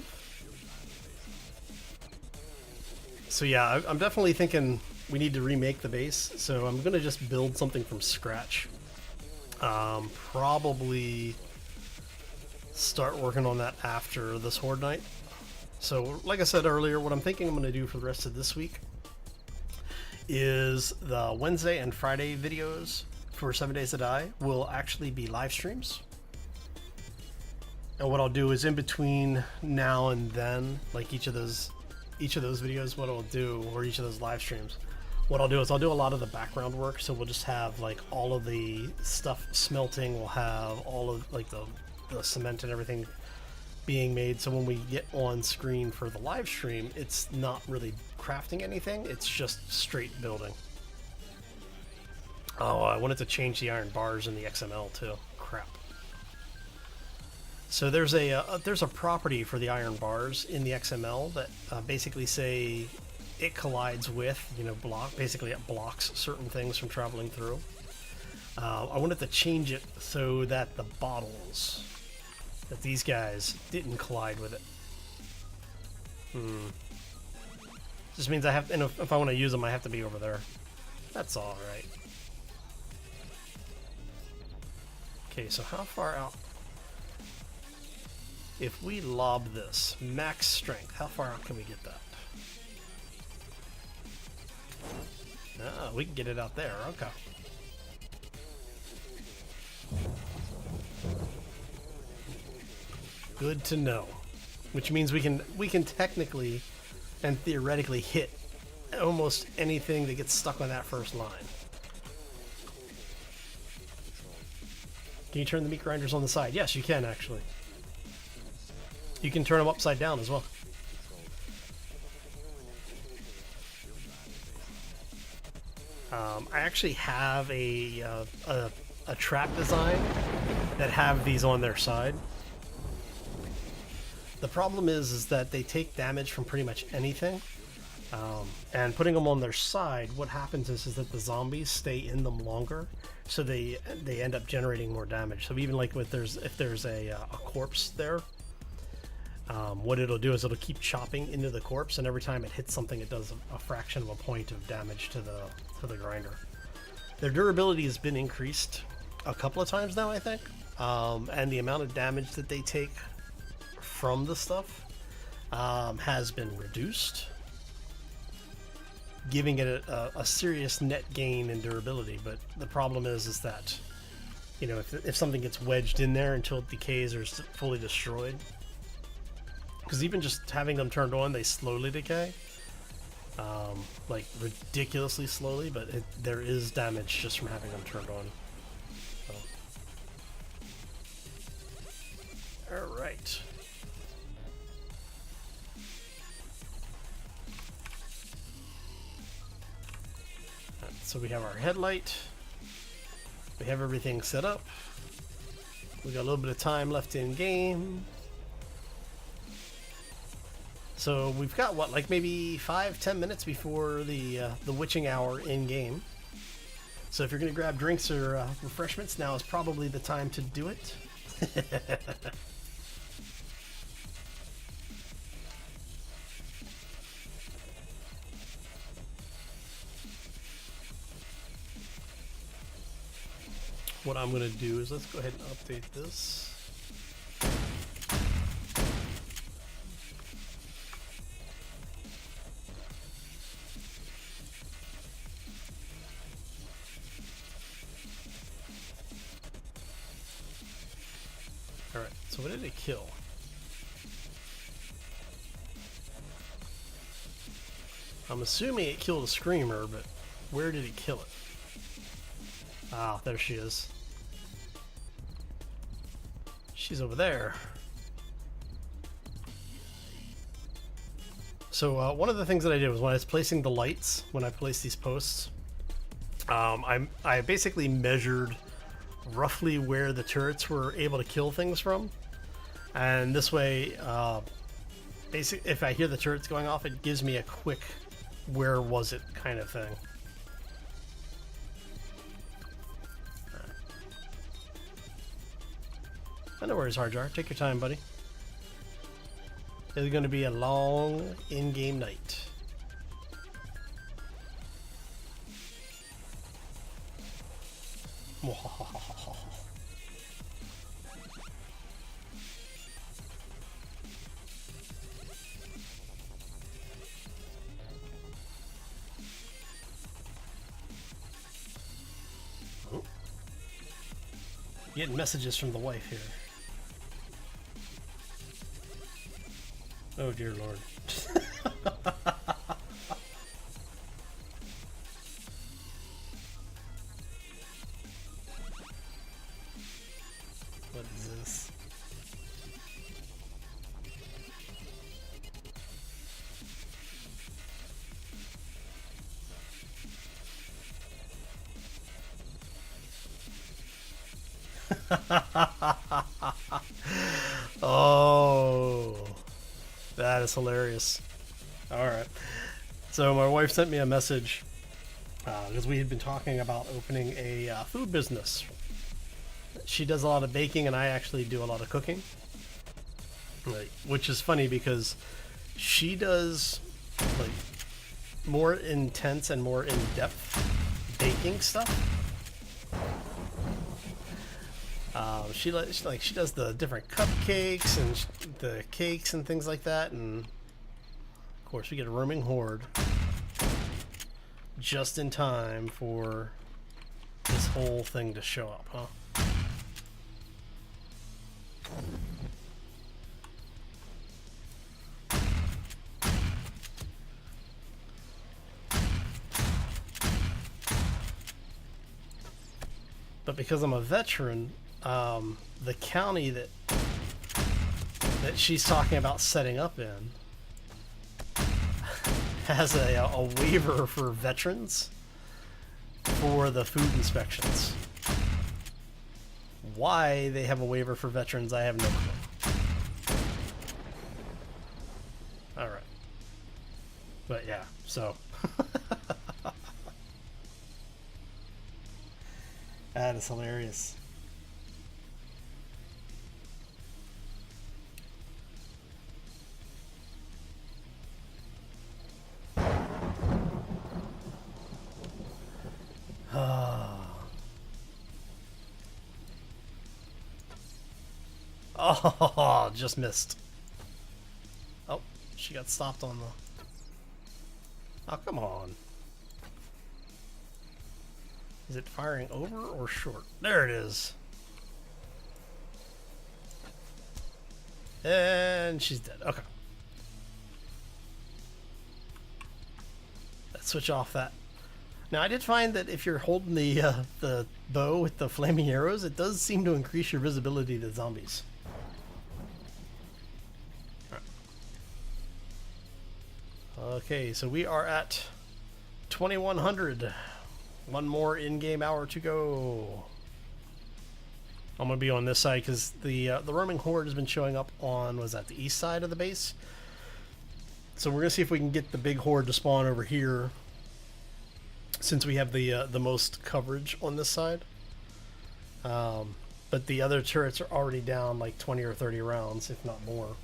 So yeah, I'm definitely thinking we need to remake the base. So I'm gonna just build something from scratch. Probably start working on that after this Horde night. So like I said earlier, what I'm thinking I'm gonna do for the rest of this week is the Wednesday and Friday videos for 7 Days to Die will actually be live streams. And what I'll do is in between now and then, like each of those videos, what I'll do, or each of those live streams, what I'll do is I'll do a lot of the background work. So we'll just have like all of the stuff smelting. We'll have all of like the cement and everything being made. So when we get on screen for the live stream, it's not really crafting anything. It's just straight building. Oh, I wanted to change the iron bars in the XML too. Crap. So there's a property for the iron bars in the XML that basically say it collides with, basically it blocks certain things from traveling through. I wanted to change it so that the bottles, that these guys didn't collide with it. Just means I have, and if I want to use them, I have to be over there. That's all right. Okay, so how far out? If we lob this, max strength, how far out can we get that? Ah, we can get it out there, okay. Good to know. Which means we can technically and theoretically hit almost anything that gets stuck on that first line. Can you turn the meat grinders on the side? Yes, you can actually. You can turn them upside down as well. I actually have a trap design that have these on their side. The problem is that they take damage from pretty much anything, and putting them on their side, what happens is that the zombies stay in them longer, so they end up generating more damage. So even like if there's a corpse there. What it'll do is it'll keep chopping into the corpse, and every time it hits something, it does a fraction of a point of damage to the grinder. Their durability has been increased a couple of times now, I think, and the amount of damage that they take from the stuff has been reduced, giving it a serious net gain in durability. But the problem is that, you know, if something gets wedged in there until it decays or is fully destroyed, because even just having them turned on, they slowly decay, like ridiculously slowly, but there is damage just from having them turned on. So. All right. So we have our headlight. We have everything set up. We got a little bit of time left in game. So we've got what, like maybe 5-10 minutes before the witching hour in game. So if you're gonna grab drinks or refreshments, now is probably the time to do it. What I'm gonna do is let's go ahead and update this. Alright, so what did it kill? I'm assuming it killed a screamer, but where did it kill it? Ah, there she is. She's over there. So one of the things that I did was when I was placing the lights, when I placed these posts, I basically measured roughly where the turrets were able to kill things from, and this way, if I hear the turrets going off, it gives me a quick "where was it" kind of thing. No worries, Hardjar. Take your time, buddy. It's going to be a long in-game night. Oh. Getting messages from the wife here. Oh dear Lord. What is this? Oh. That is hilarious. Alright. So my wife sent me a message because we had been talking about opening a food business. She does a lot of baking and I actually do a lot of cooking. Like, which is funny because she does like more intense and more in-depth baking stuff. She does the different cupcakes and the cakes and things like that, and of course we get a roaming horde just in time for this whole thing to show up, huh? But because I'm a veteran, the county that she's talking about setting up in has a waiver for veterans for the food inspections. Why they have a waiver for veterans, I have no clue. Alright. But yeah, so. That is hilarious. Oh, just missed. Oh, she got stopped on the... Oh, come on. Is it firing over or short? There it is. And she's dead. Okay. Let's switch off that. Now, I did find that if you're holding the bow with the flaming arrows, it does seem to increase your visibility to zombies. Okay, so we are at 2100. One more in-game hour to go. I'm gonna be on this side because the roaming horde has been showing up on, was that the east side of the base? So we're gonna see if we can get the big horde to spawn over here, since we have the most coverage on this side. But the other turrets are already down like 20 or 30 rounds, if not more.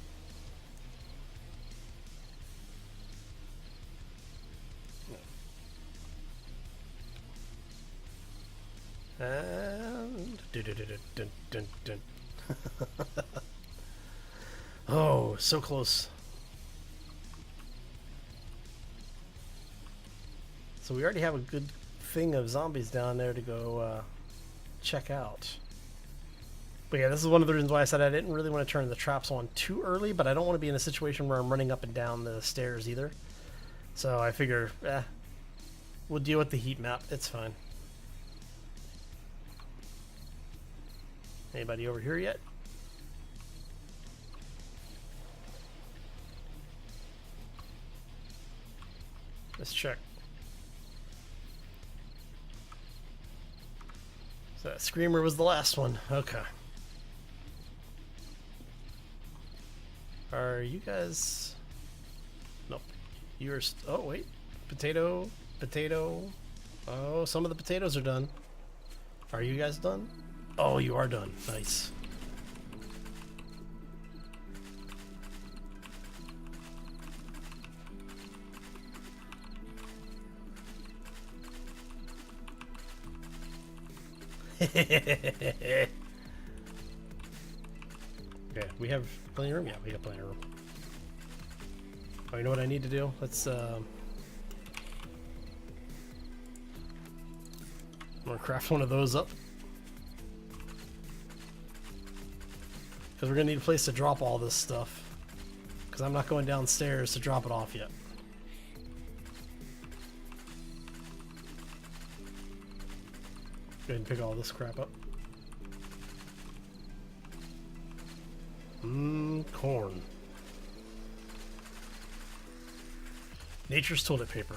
And oh, so close. So we already have a good thing of zombies down there to go check out. But yeah, this is one of the reasons why I said I didn't really want to turn the traps on too early, but I don't want to be in a situation where I'm running up and down the stairs either. So I figure, we'll deal with the heat map. It's fine. Anybody over here yet? Let's check. So that screamer was the last one. Okay. Are you guys... Nope. You're... Oh, wait. Potato. Potato. Oh, some of the potatoes are done. Are you guys done? Oh, you are done. Nice. Okay, we have plenty of room? Yeah, we got plenty of room. Oh, you know what I need to do? Let's, I'm gonna craft one of those up. Because we're gonna need a place to drop all this stuff. Because I'm not going downstairs to drop it off yet. Go ahead and pick all this crap up. Corn. Nature's toilet paper.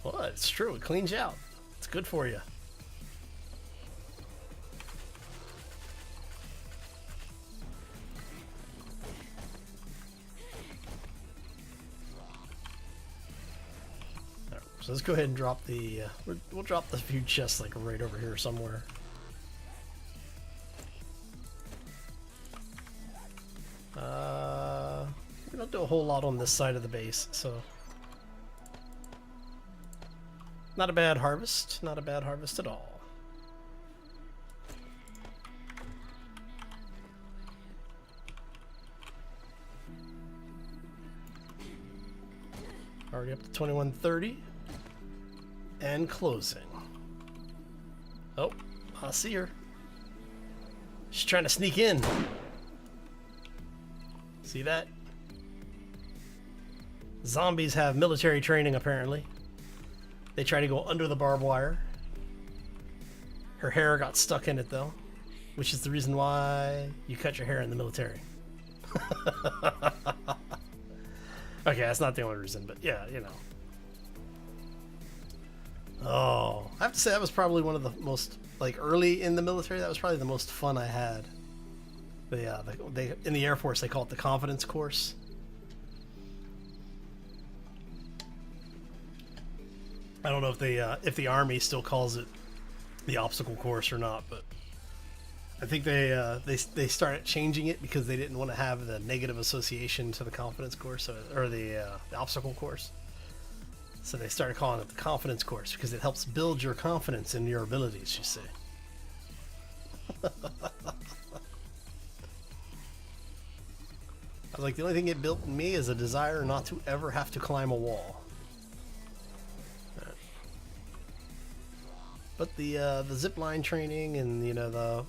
Well, it's true. It cleans you out. It's good for you. So let's go ahead and drop the, we'll drop the few chests like right over here somewhere. We don't do a whole lot on this side of the base, so. Not a bad harvest, not a bad harvest at all. Already up to 2130. And closing. Oh, I see her. She's trying to sneak in. See that? Zombies have military training, apparently. They try to go under the barbed wire. Her hair got stuck in it, though, which is the reason why you cut your hair in the military. Okay, that's not the only reason, but yeah, you know. Oh, I have to say that was probably one of the most, like, early in the military, that was probably the most fun I had. They in the Air Force, they call it the confidence course. I don't know if they if the Army still calls it the obstacle course or not, but I think they started changing it because they didn't want to have the negative association to the confidence course or the obstacle course. So they started calling it the confidence course because it helps build your confidence in your abilities, you see. I was like, the only thing it built in me is a desire not to ever have to climb a wall. But the zip line training and, you know, the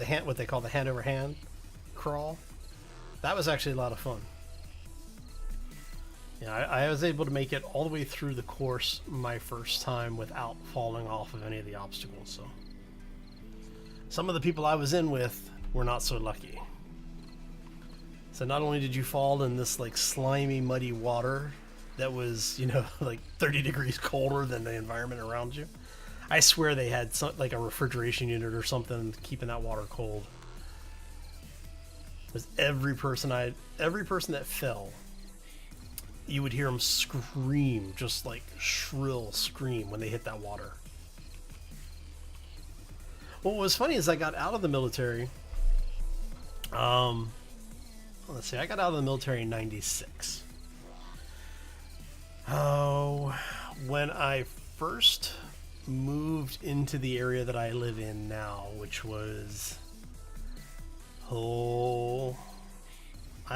hand, what they call the hand over hand crawl, that was actually a lot of fun. Yeah, I was able to make it all the way through the course my first time without falling off of any of the obstacles. So some of the people I was in with were not so lucky. So not only did you fall in this like slimy, muddy water that was, you know, like 30 degrees colder than the environment around you. I swear they had like a refrigeration unit or something keeping that water cold. Because every person that fell, you would hear them scream, just like shrill scream when they hit that water. What was funny is I got out of the military. Let's see, I got out of the military in '96. Oh, when I first moved into the area that I live in now, which was, I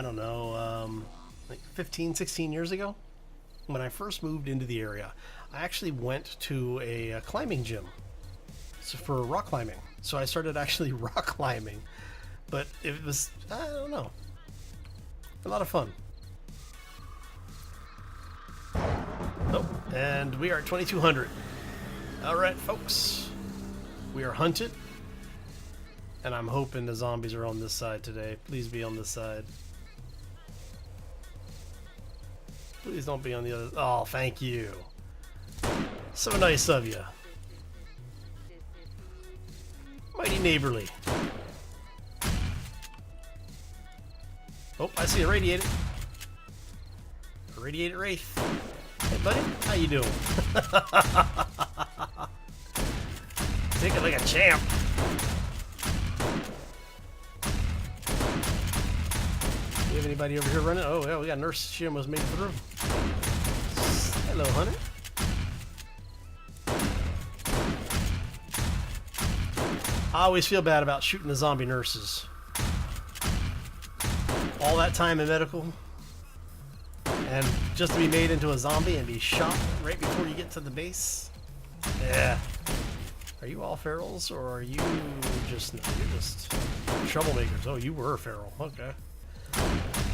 don't know, like 15, 16 years ago. When I first moved into the area, I actually went to a climbing gym for rock climbing. So I started actually rock climbing, but it was, I don't know, a lot of fun. Oh, and we are at 2200. All right, folks, we are hunted, and I'm hoping the zombies are on this side today. Please be on this side. Please don't be on the other. Oh, thank you. So nice of you. Mighty neighborly. Oh, I see a radiator. A radiator wraith. Hey, buddy, how you doing? Take it like a champ. Do you have anybody over here running? Oh, yeah, we got a nurse. She almost made it through. Hello, honey. I always feel bad about shooting the zombie nurses. All that time in medical, and just to be made into a zombie and be shot right before you get to the base. Yeah. Are you all ferals, or are you just, no, you're just troublemakers? Oh, you were feral. Okay.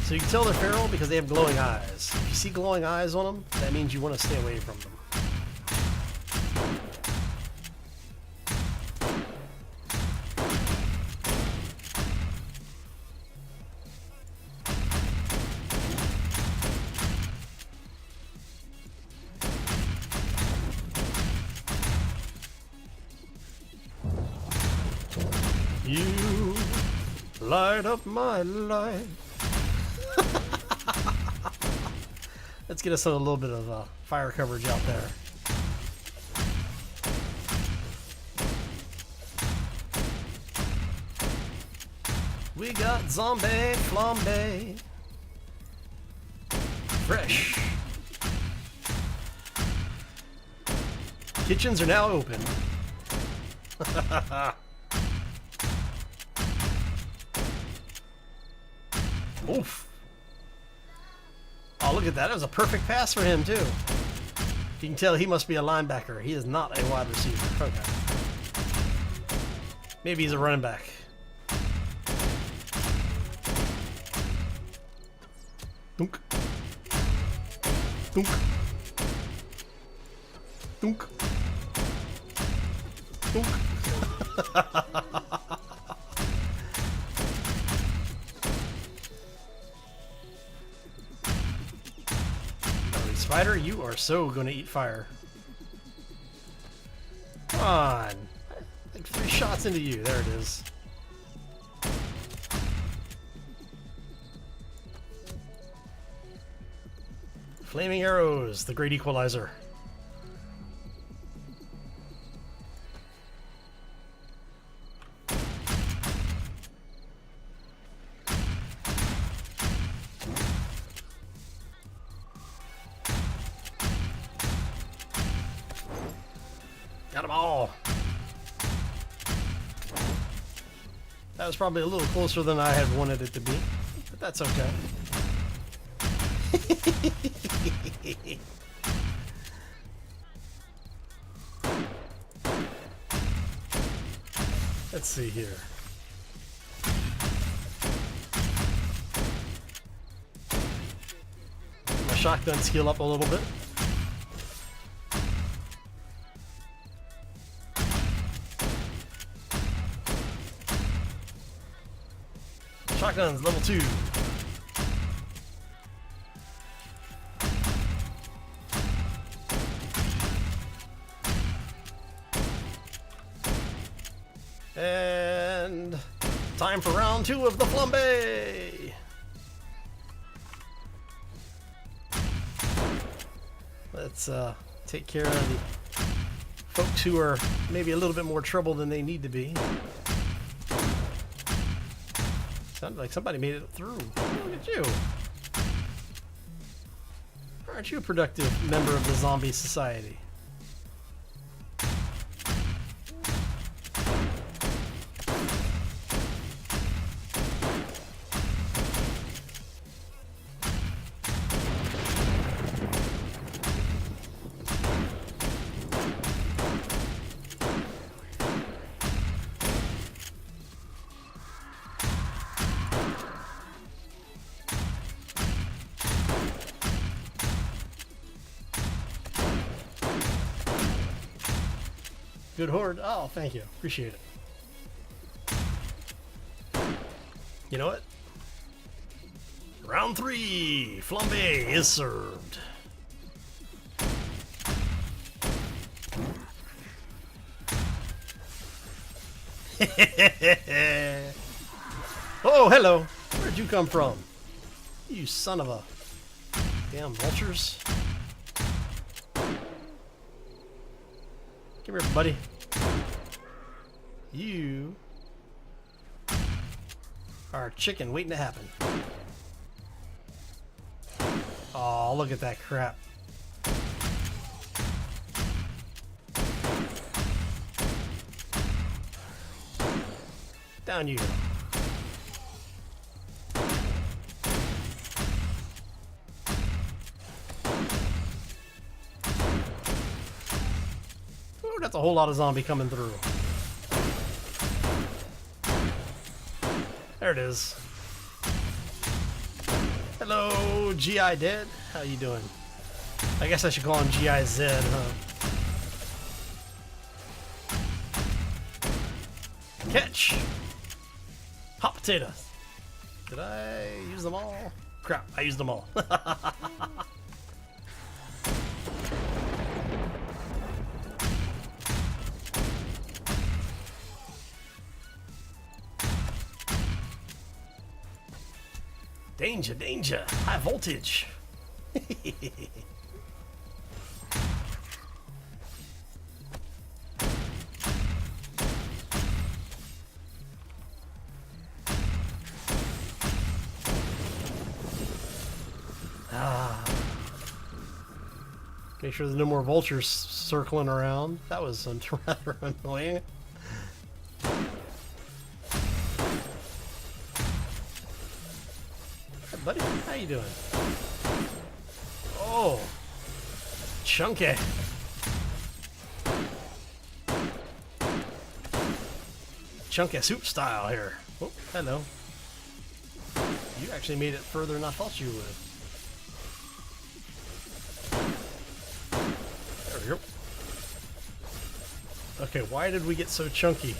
So you can tell they're feral because they have glowing eyes. If you see glowing eyes on them, that means you want to stay away from them. You light up my life. Let's get us a little bit of fire coverage out there. We got zombie flambe. Fresh. Kitchens are now open. Oof. Oh, look at that. That was a perfect pass for him, too. You can tell he must be a linebacker. He is not a wide receiver. Okay. Maybe he's a running back. Dunk. Dunk. Dunk. Dunk. Spider, you are so gonna eat fire. Come on. Like 3 shots into you. There it is. Flaming arrows, the great equalizer. Got them all. That was probably a little closer than I had wanted it to be, but that's okay. Let's see here. My shotgun skill up a little bit. Shotguns level 2. And time for round 2 of the flambe. Let's take care of the folks who are maybe a little bit more trouble than they need to be. Sounded like somebody made it through. Look at you. Aren't you a productive member of the zombie society? Good horde. Oh, thank you. Appreciate it. You know what? Round 3. Flambe is served. Oh, hello. Where'd you come from? You son of a damn vultures. Come here, buddy. You are a chicken waiting to happen. Oh, look at that crap. Down you go. That's a whole lot of zombie coming through. There it is. Hello, GI Dead. How you doing? I guess I should call him GIZ, huh? Catch! Hot potatoes. Did I use them all? Crap, I used them all. Danger, danger, high voltage. Make sure there's no more vultures circling around. That was rather annoying. Buddy, how you doing? Oh, chunky. Chunky soup style here. Oh, hello. You actually made it further than I thought you would. There we go. Okay, why did we get so chunky?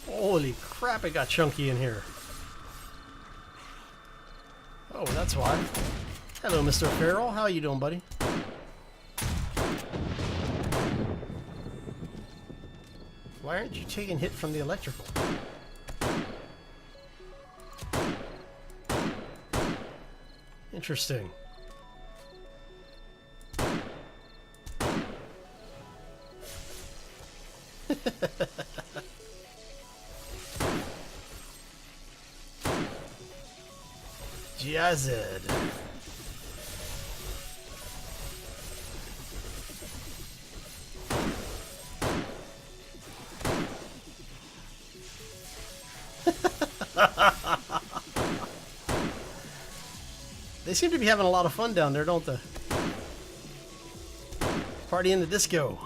Holy crap, it got chunky in here. Oh, that's why. Hello, Mr. Farrell. How you doing, buddy? Why aren't you taking hit from the electrical? Interesting. Yeah, I said. They seem to be having a lot of fun down there, don't they? Party in the disco.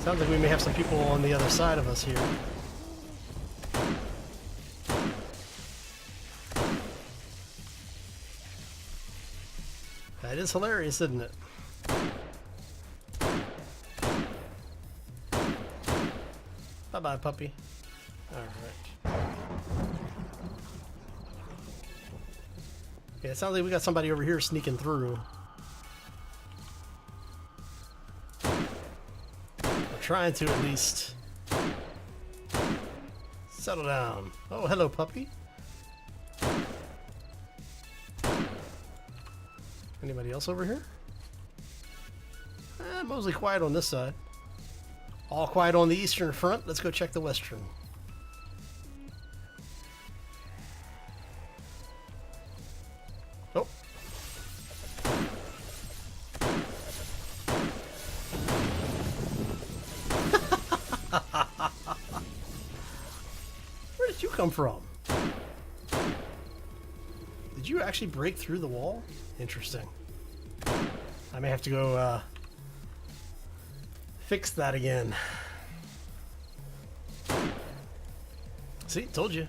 Sounds like we may have some people on the other side of us here. That is hilarious, isn't it? Bye-bye, puppy. Alright. Yeah, it sounds like we got somebody over here sneaking through. Trying to at least settle down. Oh, hello, puppy. Anybody else over here? Mostly quiet on this side. All quiet on the eastern front. Let's go check the western. Oh. Where did you come from? Did you actually break through the wall? Interesting. I may have to go fix that again. See, told you.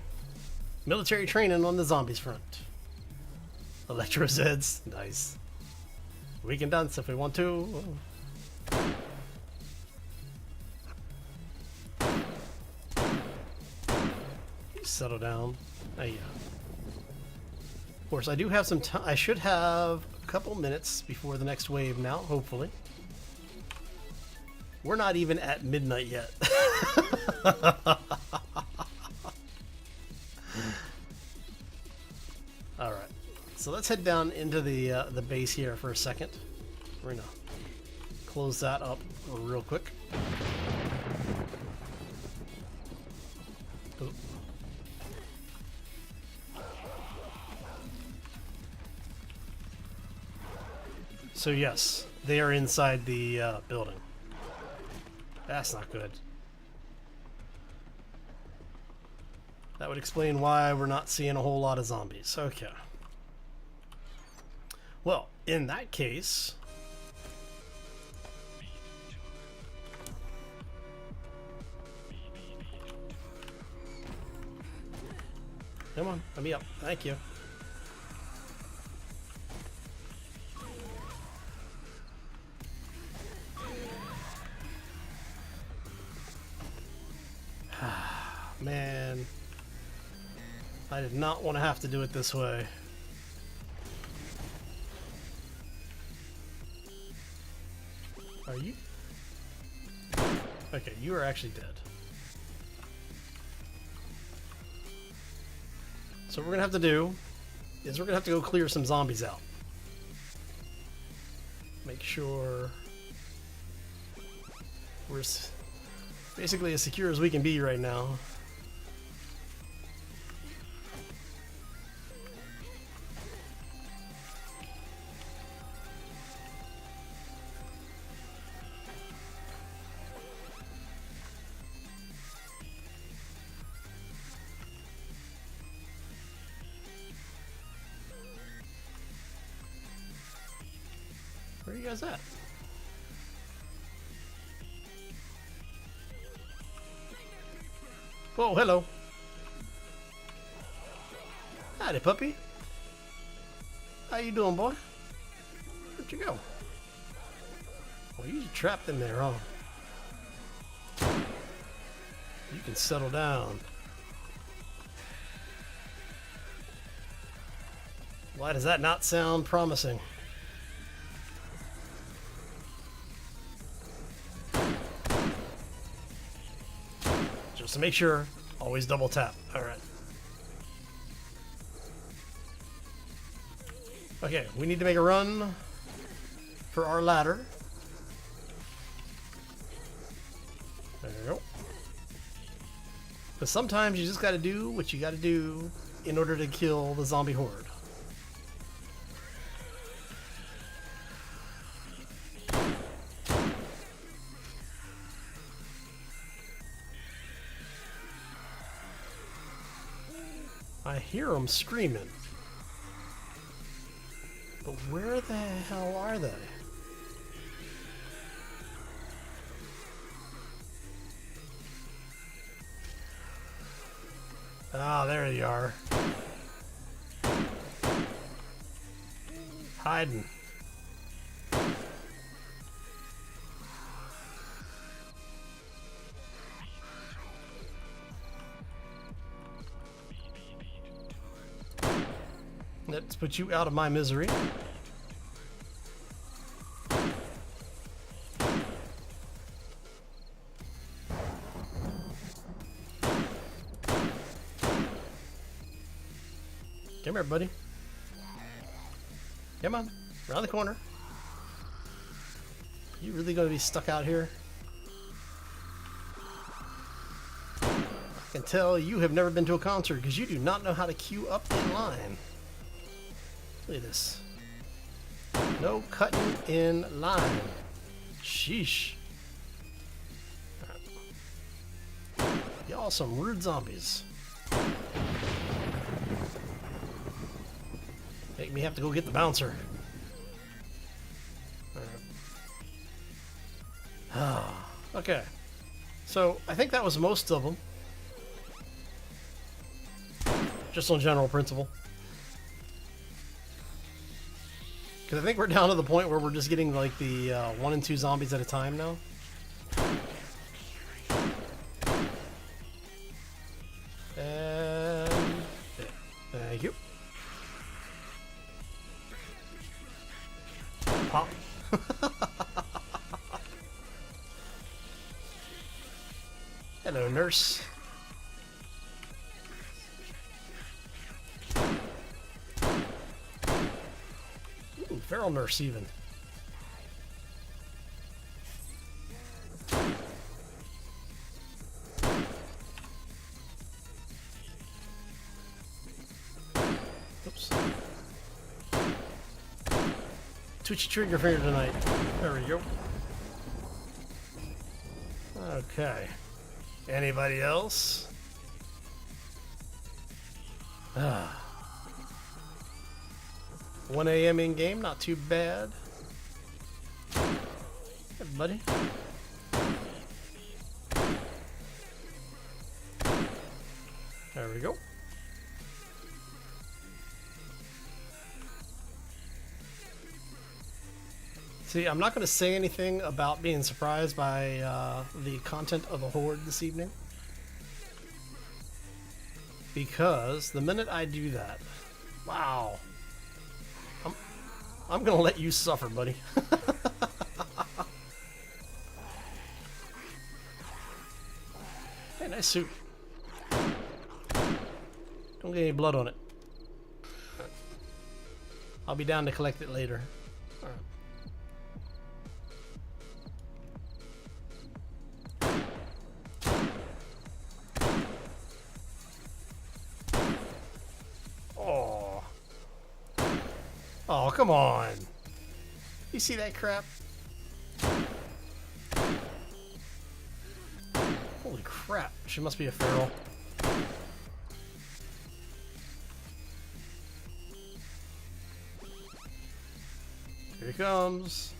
Military training on the zombies front. Electro Zeds, nice. We can dance if we want to. Settle down. Yeah. Of course, I do have some time. I should have a couple minutes before the next wave now, hopefully. We're not even at midnight yet. All right. So let's head down into the base here for a second. We're gonna close that up real quick. Oh. So yes, they are inside the building. That's not good. That would explain why we're not seeing a whole lot of zombies. Okay. Well, in that case... Come on, let me up. Thank you. Man, I did not want to have to do it this way. Are you? Okay, you are actually dead. So what we're gonna have to do is we're gonna have to go clear some zombies out. Make sure we're basically as secure as we can be right now. Where are you guys at? Whoa, hello. Howdy, puppy. How you doing, boy? Where'd you go? Well, you're trapped in there, huh? You can settle down. Why does that not sound promising? Just to make sure, always double tap. All right. Okay, we need to make a run for our ladder. There we go. But sometimes you just gotta do what you gotta do in order to kill the zombie horde. I hear them screaming. But where the hell are they? Ah, there you are. Hiding. Let's put you out of my misery. Come here, buddy. Come on, around the corner. You really gonna be stuck out here? I can tell you have never been to a concert because you do not know how to queue up in line. Look at this. No cutting in line. Sheesh. Y'all some rude zombies. Make me have to go get the bouncer. Okay. So, I think that was most of them. Just on general principle. Because I think we're down to the point where we're just getting like the 1 and 2 zombies at a time now. And thank you. Pop. Hello, nurse. Ooh, feral nurse even. Oops. Twitchy trigger finger tonight. There we go. Okay. Anybody else? 1 a.m. in game, not too bad. Hey, buddy. There we go. See, I'm not going to say anything about being surprised by the content of the Horde this evening. Because the minute I do that, wow. I'm going to let you suffer, buddy. Hey, nice suit. Don't get any blood on it. I'll be down to collect it later. All right. Oh, come on. You see that crap? Holy crap. She must be a feral. Here he comes.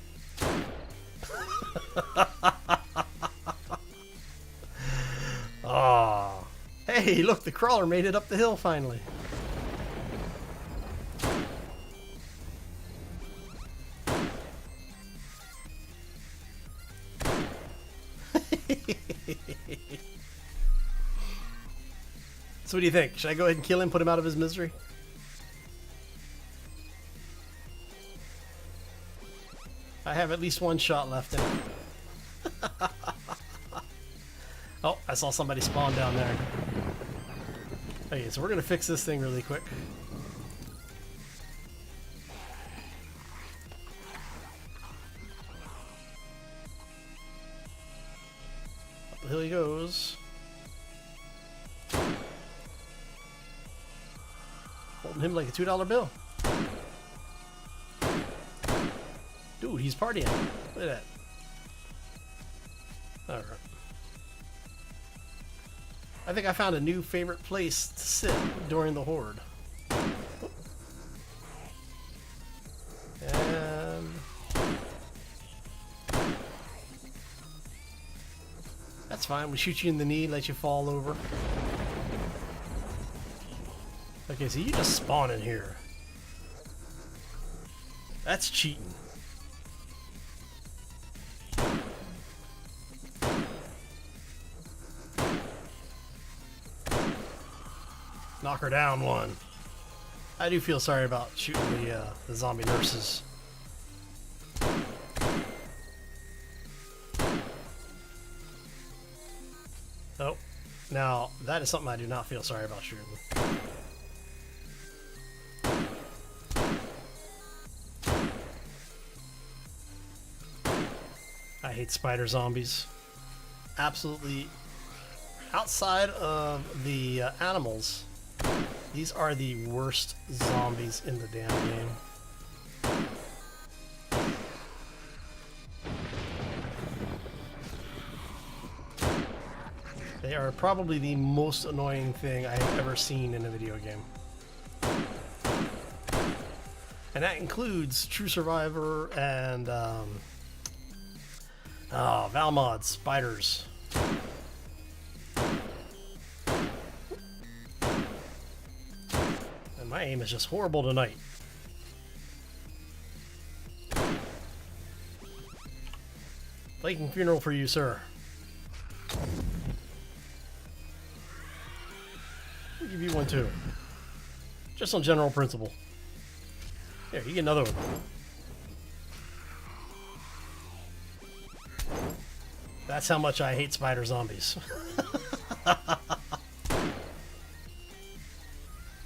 Oh. Hey, look, the crawler made it up the hill finally. So what do you think? Should I go ahead and kill him, put him out of his misery? I have at least one shot left in him. Oh, I saw somebody spawn down there. Okay, so we're gonna fix this thing really quick. here he goes. Holding him like a $2 bill. Dude, he's partying. Look at that. Alright. I think I found a new favorite place to sit during the Horde. And that's fine. We shoot you in the knee, let you fall over. Okay, so you just spawn in here. That's cheating. Knock her down one. I do feel sorry about shooting the zombie nurses. Oh, now that is something I do not feel sorry about shooting. I hate spider zombies. Absolutely. Outside of the animals, these are the worst zombies in the damn game. They are probably the most annoying thing I have ever seen in a video game. And that includes True Survivor and Valmod spiders. And my aim is just horrible tonight. Viking funeral for you, sir. I'll give you one too. Just on general principle. Here, you get another one. That's how much I hate spider zombies.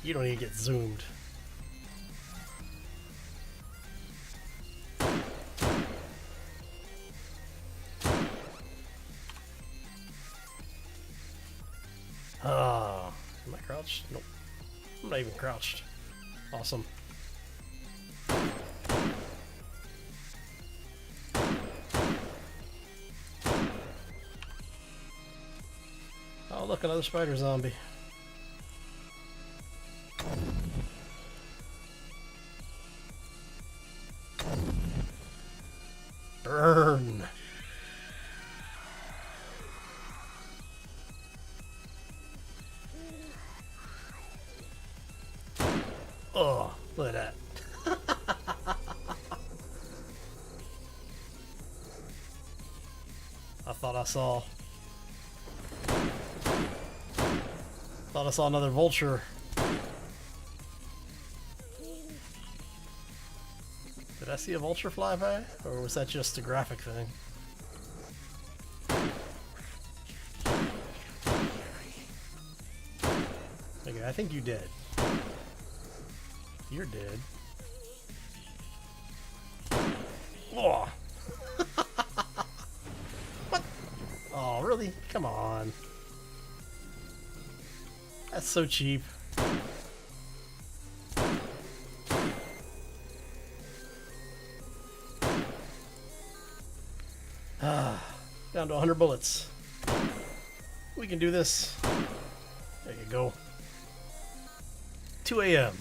You don't even get zoomed. Am I crouched? Nope. I'm not even crouched. Awesome. Oh, look, another spider zombie. Burn. Oh, look at that. I thought I saw another vulture. Did I see a vulture fly by? Or was that just a graphic thing? Okay, I think you did. You're dead. Oh. What? Oh, really? Come on. That's so cheap. Down to 100 bullets. We can do this. There you go. 2 a.m.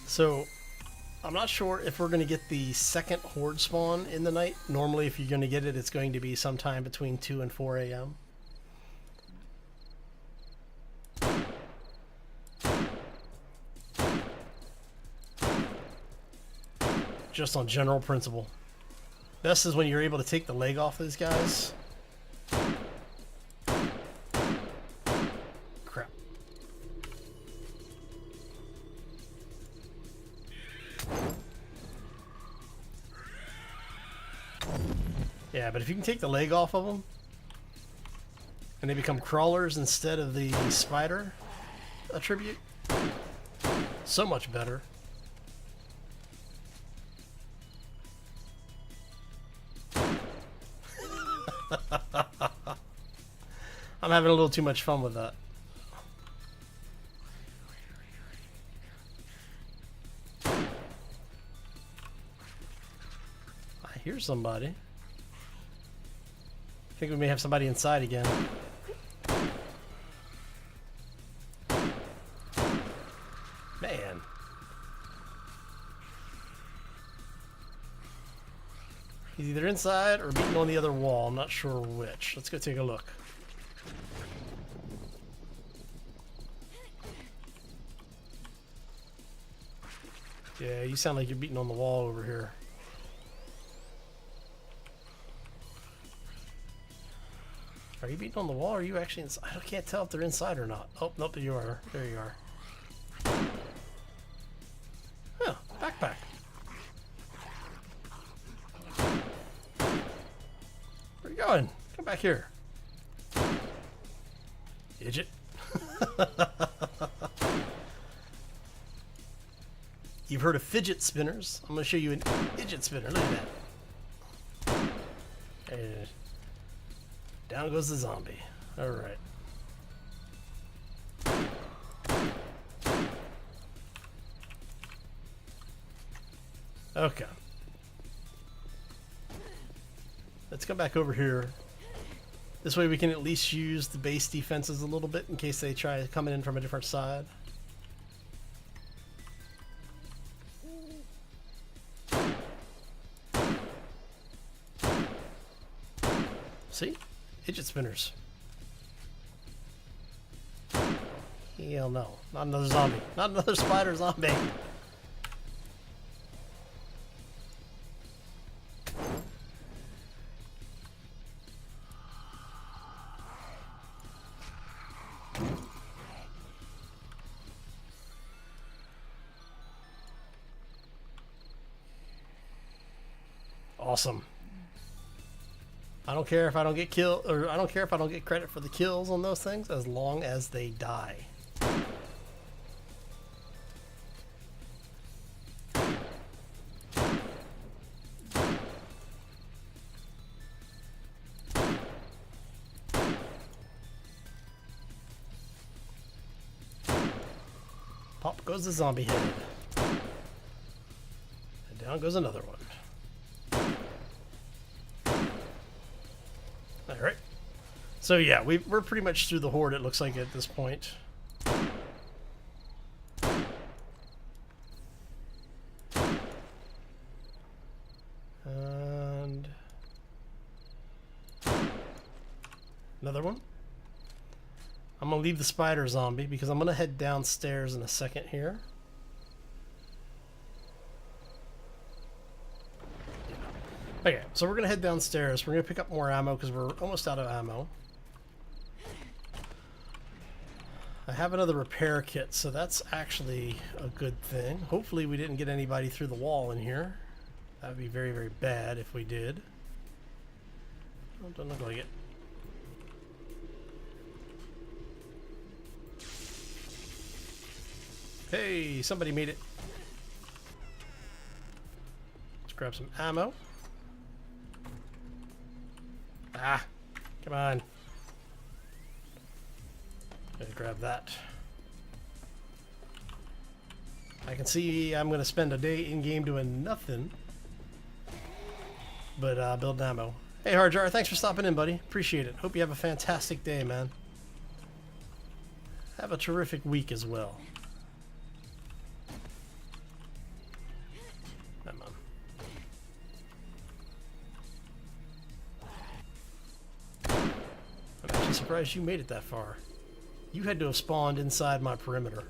So, I'm not sure if we're going to get the second Horde spawn in the night. Normally, if you're going to get it, it's going to be sometime between 2 and 4 a.m. Just on general principle. Best is when you're able to take the leg off these guys. Crap. Yeah, but if you can take the leg off of them, and they become crawlers instead of the spider attribute, so much better. I'm having a little too much fun with that. I hear somebody. I think we may have somebody inside again. Man. He's either inside or beating on the other wall. I'm not sure which. Let's go take a look. Yeah, you sound like you're beating on the wall over here. Are you beating on the wall or are you actually inside? I can't tell if they're inside or not. Oh, nope, there you are. There you are. Oh, backpack. Where are you going? Come back here. Idiot. You've heard of fidget spinners. I'm going to show you an fidget spinner. Look at that. And down goes the zombie. All right. Okay. Let's come back over here. This way we can at least use the base defenses a little bit in case they try coming in from a different side. See? Fidget spinners. Hell no. Not another zombie. Not another spider zombie. Awesome. I don't care if I don't get killed, or I don't care if I don't get credit for the kills on those things, as long as they die. Pop goes the zombie head. And down goes another one. Alright. So yeah, we're pretty much through the Horde, it looks like, at this point. And another one. I'm going to leave the spider zombie because I'm going to head downstairs in a second here. Okay, so we're going to head downstairs. We're going to pick up more ammo because we're almost out of ammo. I have another repair kit, so that's actually a good thing. Hopefully we didn't get anybody through the wall in here. That would be very, very bad if we did. Oh, doesn't look like it. Hey, somebody made it. Let's grab some ammo. Ah, come on. Gotta grab that. I can see I'm going to spend a day in-game doing nothing but building ammo. Hey, Hardjar, thanks for stopping in, buddy. Appreciate it. Hope you have a fantastic day, man. Have a terrific week as well. Come on. I'm actually surprised you made it that far. You had to have spawned inside my perimeter.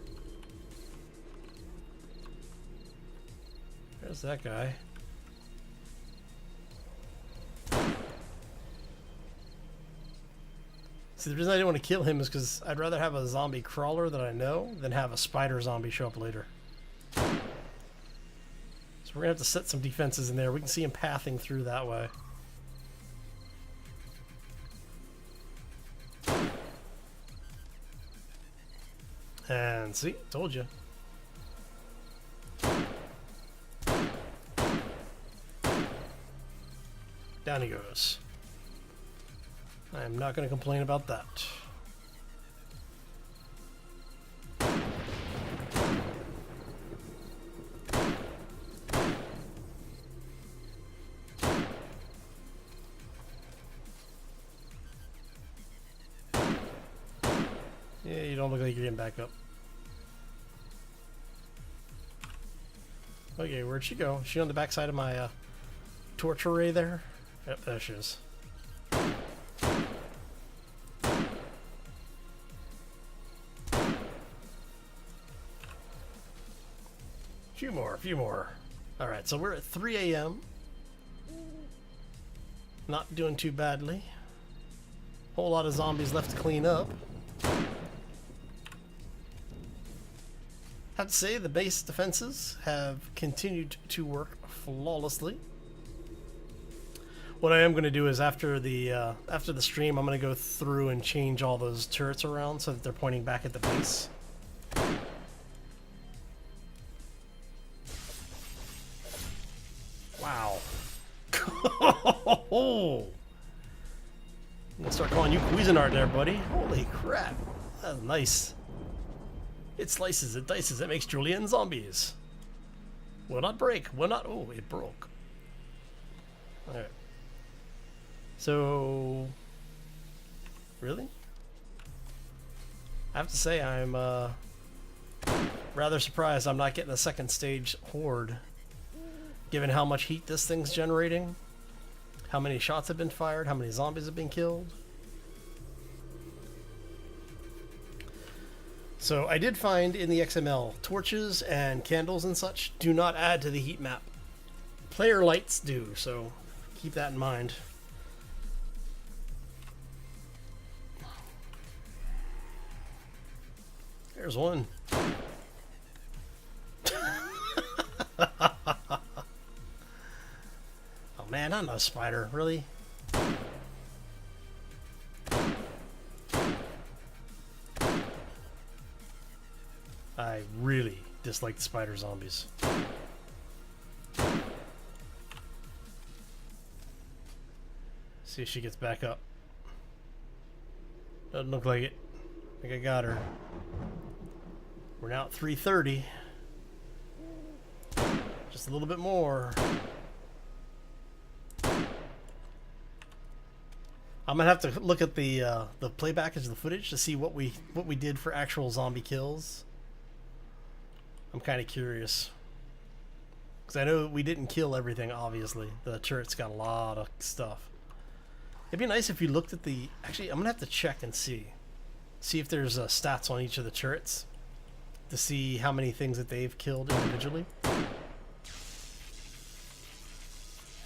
There's that guy. See, the reason I didn't want to kill him is because I'd rather have a zombie crawler that I know than have a spider zombie show up later. So we're going to have to set some defenses in there. We can see him pathing through that way. And see, told you. Down he goes. I'm not going to complain about that. Yeah, you don't look like you're getting back up. Okay, where'd she go? Is she on the backside of my torch array there? Yep, there she is. Few more. Alright, so we're at 3 a.m. Not doing too badly. Whole lot of zombies left to clean up. Have to say, the base defenses have continued to work flawlessly. What I am going to do is after the stream, I'm going to go through and change all those turrets around so that they're pointing back at the base. Wow. I'm going to start calling you Cuisinart there, buddy. Holy crap. That's nice. It slices, it dices, it makes julienne zombies. Will not break, will not... Oh, it broke. Alright. So... Really? I have to say, I'm rather surprised I'm not getting a second stage Horde. Given how much heat this thing's generating. How many shots have been fired, how many zombies have been killed. So I did find in the XML, torches and candles and such do not add to the heat map. Player lights do, so keep that in mind. There's one. Oh man, not another spider, really? I really dislike the spider zombies. See if she gets back up. Doesn't look like it. I think I got her. We're now at 3:30. Just a little bit more. I'm gonna have to look at the playback of the footage to see what we did for actual zombie kills. I'm kind of curious. Because I know we didn't kill everything, obviously. The turret's got a lot of stuff. It'd be nice if you looked at the... Actually, I'm going to have to check and see. See if there's stats on each of the turrets. To see how many things that they've killed individually. How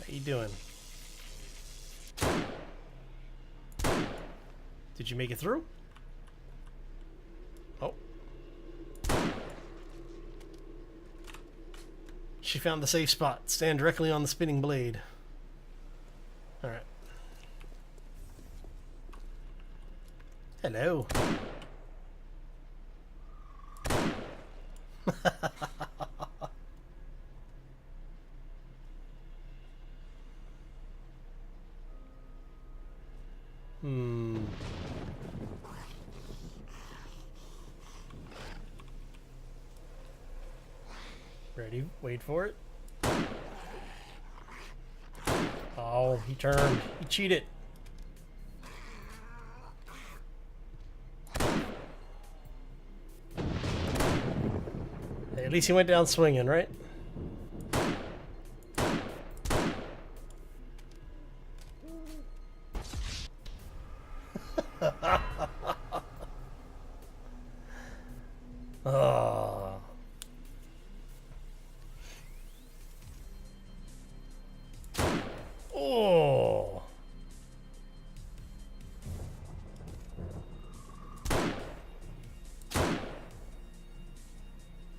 you doing? Did you make it through? Oh. She found the safe spot. Stand directly on the spinning blade. Alright. Hello. Ready? Wait for it. Oh, he turned. He cheated. Hey, at least he went down swinging, right? Oh. Oh.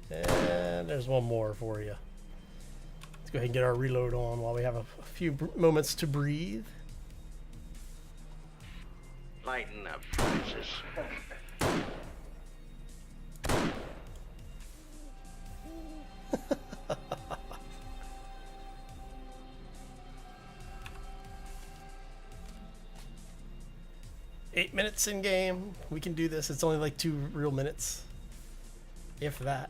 And there's one more for you. Let's go ahead and get our reload on while we have a few moments to breathe. Lighten up, Francis. 8 minutes in game. We can do this. It's only like 2 real minutes, if that.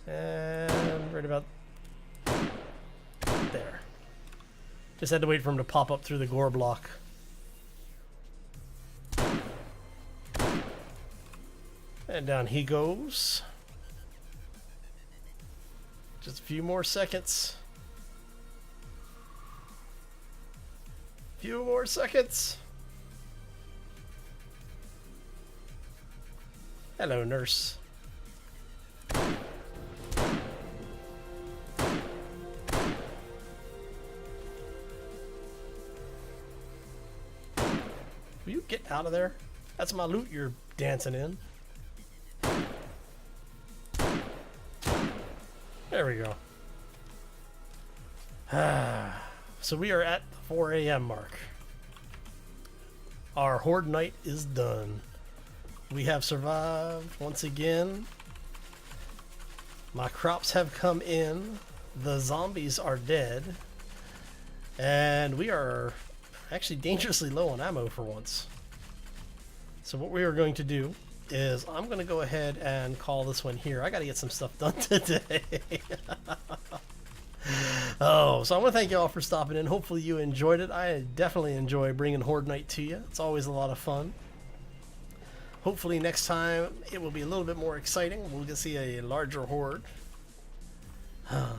And right about there. Just had to wait for him to pop up through the gore block. And down he goes. Just a few more seconds. Few more seconds. Hello, nurse. Will you get out of there? That's my loot you're dancing in. There we go. So we are at the 4 a.m. mark. Our Horde night is done. We have survived once again. My crops have come in. The zombies are dead. And we are actually dangerously low on ammo for once. So what we are going to do is I'm going to go ahead and call this one here. I got to get some stuff done today. Oh, so I want to thank you all for stopping in. Hopefully you enjoyed it. I definitely enjoy bringing Horde Night to you. It's always a lot of fun. Hopefully next time it will be a little bit more exciting. We'll get to see a larger horde.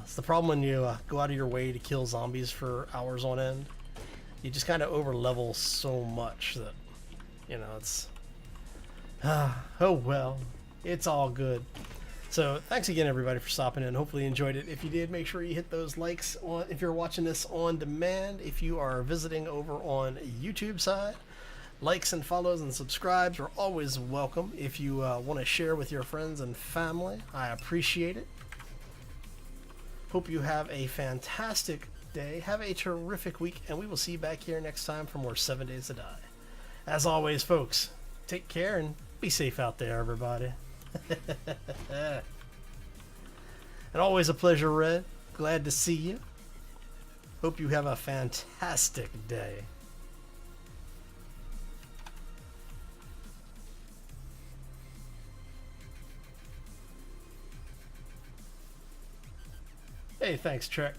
It's the problem when you go out of your way to kill zombies for hours on end. You just kind of over level so much that, you know, it's... oh well, it's all good. So thanks again everybody for stopping in. Hopefully you enjoyed it. If you did, make sure you hit those likes on, if you're watching this on demand. If you are visiting over on YouTube side, likes and follows and subscribes are always welcome. If you want to share with your friends and family, I appreciate it. Hope you have a fantastic day. Have a terrific week, and we will see you back here next time for more 7 Days to Die. As always, folks, take care and be safe out there, everybody. And always a pleasure, Red. Glad to see you. Hope you have a fantastic day. Hey, thanks, Trek.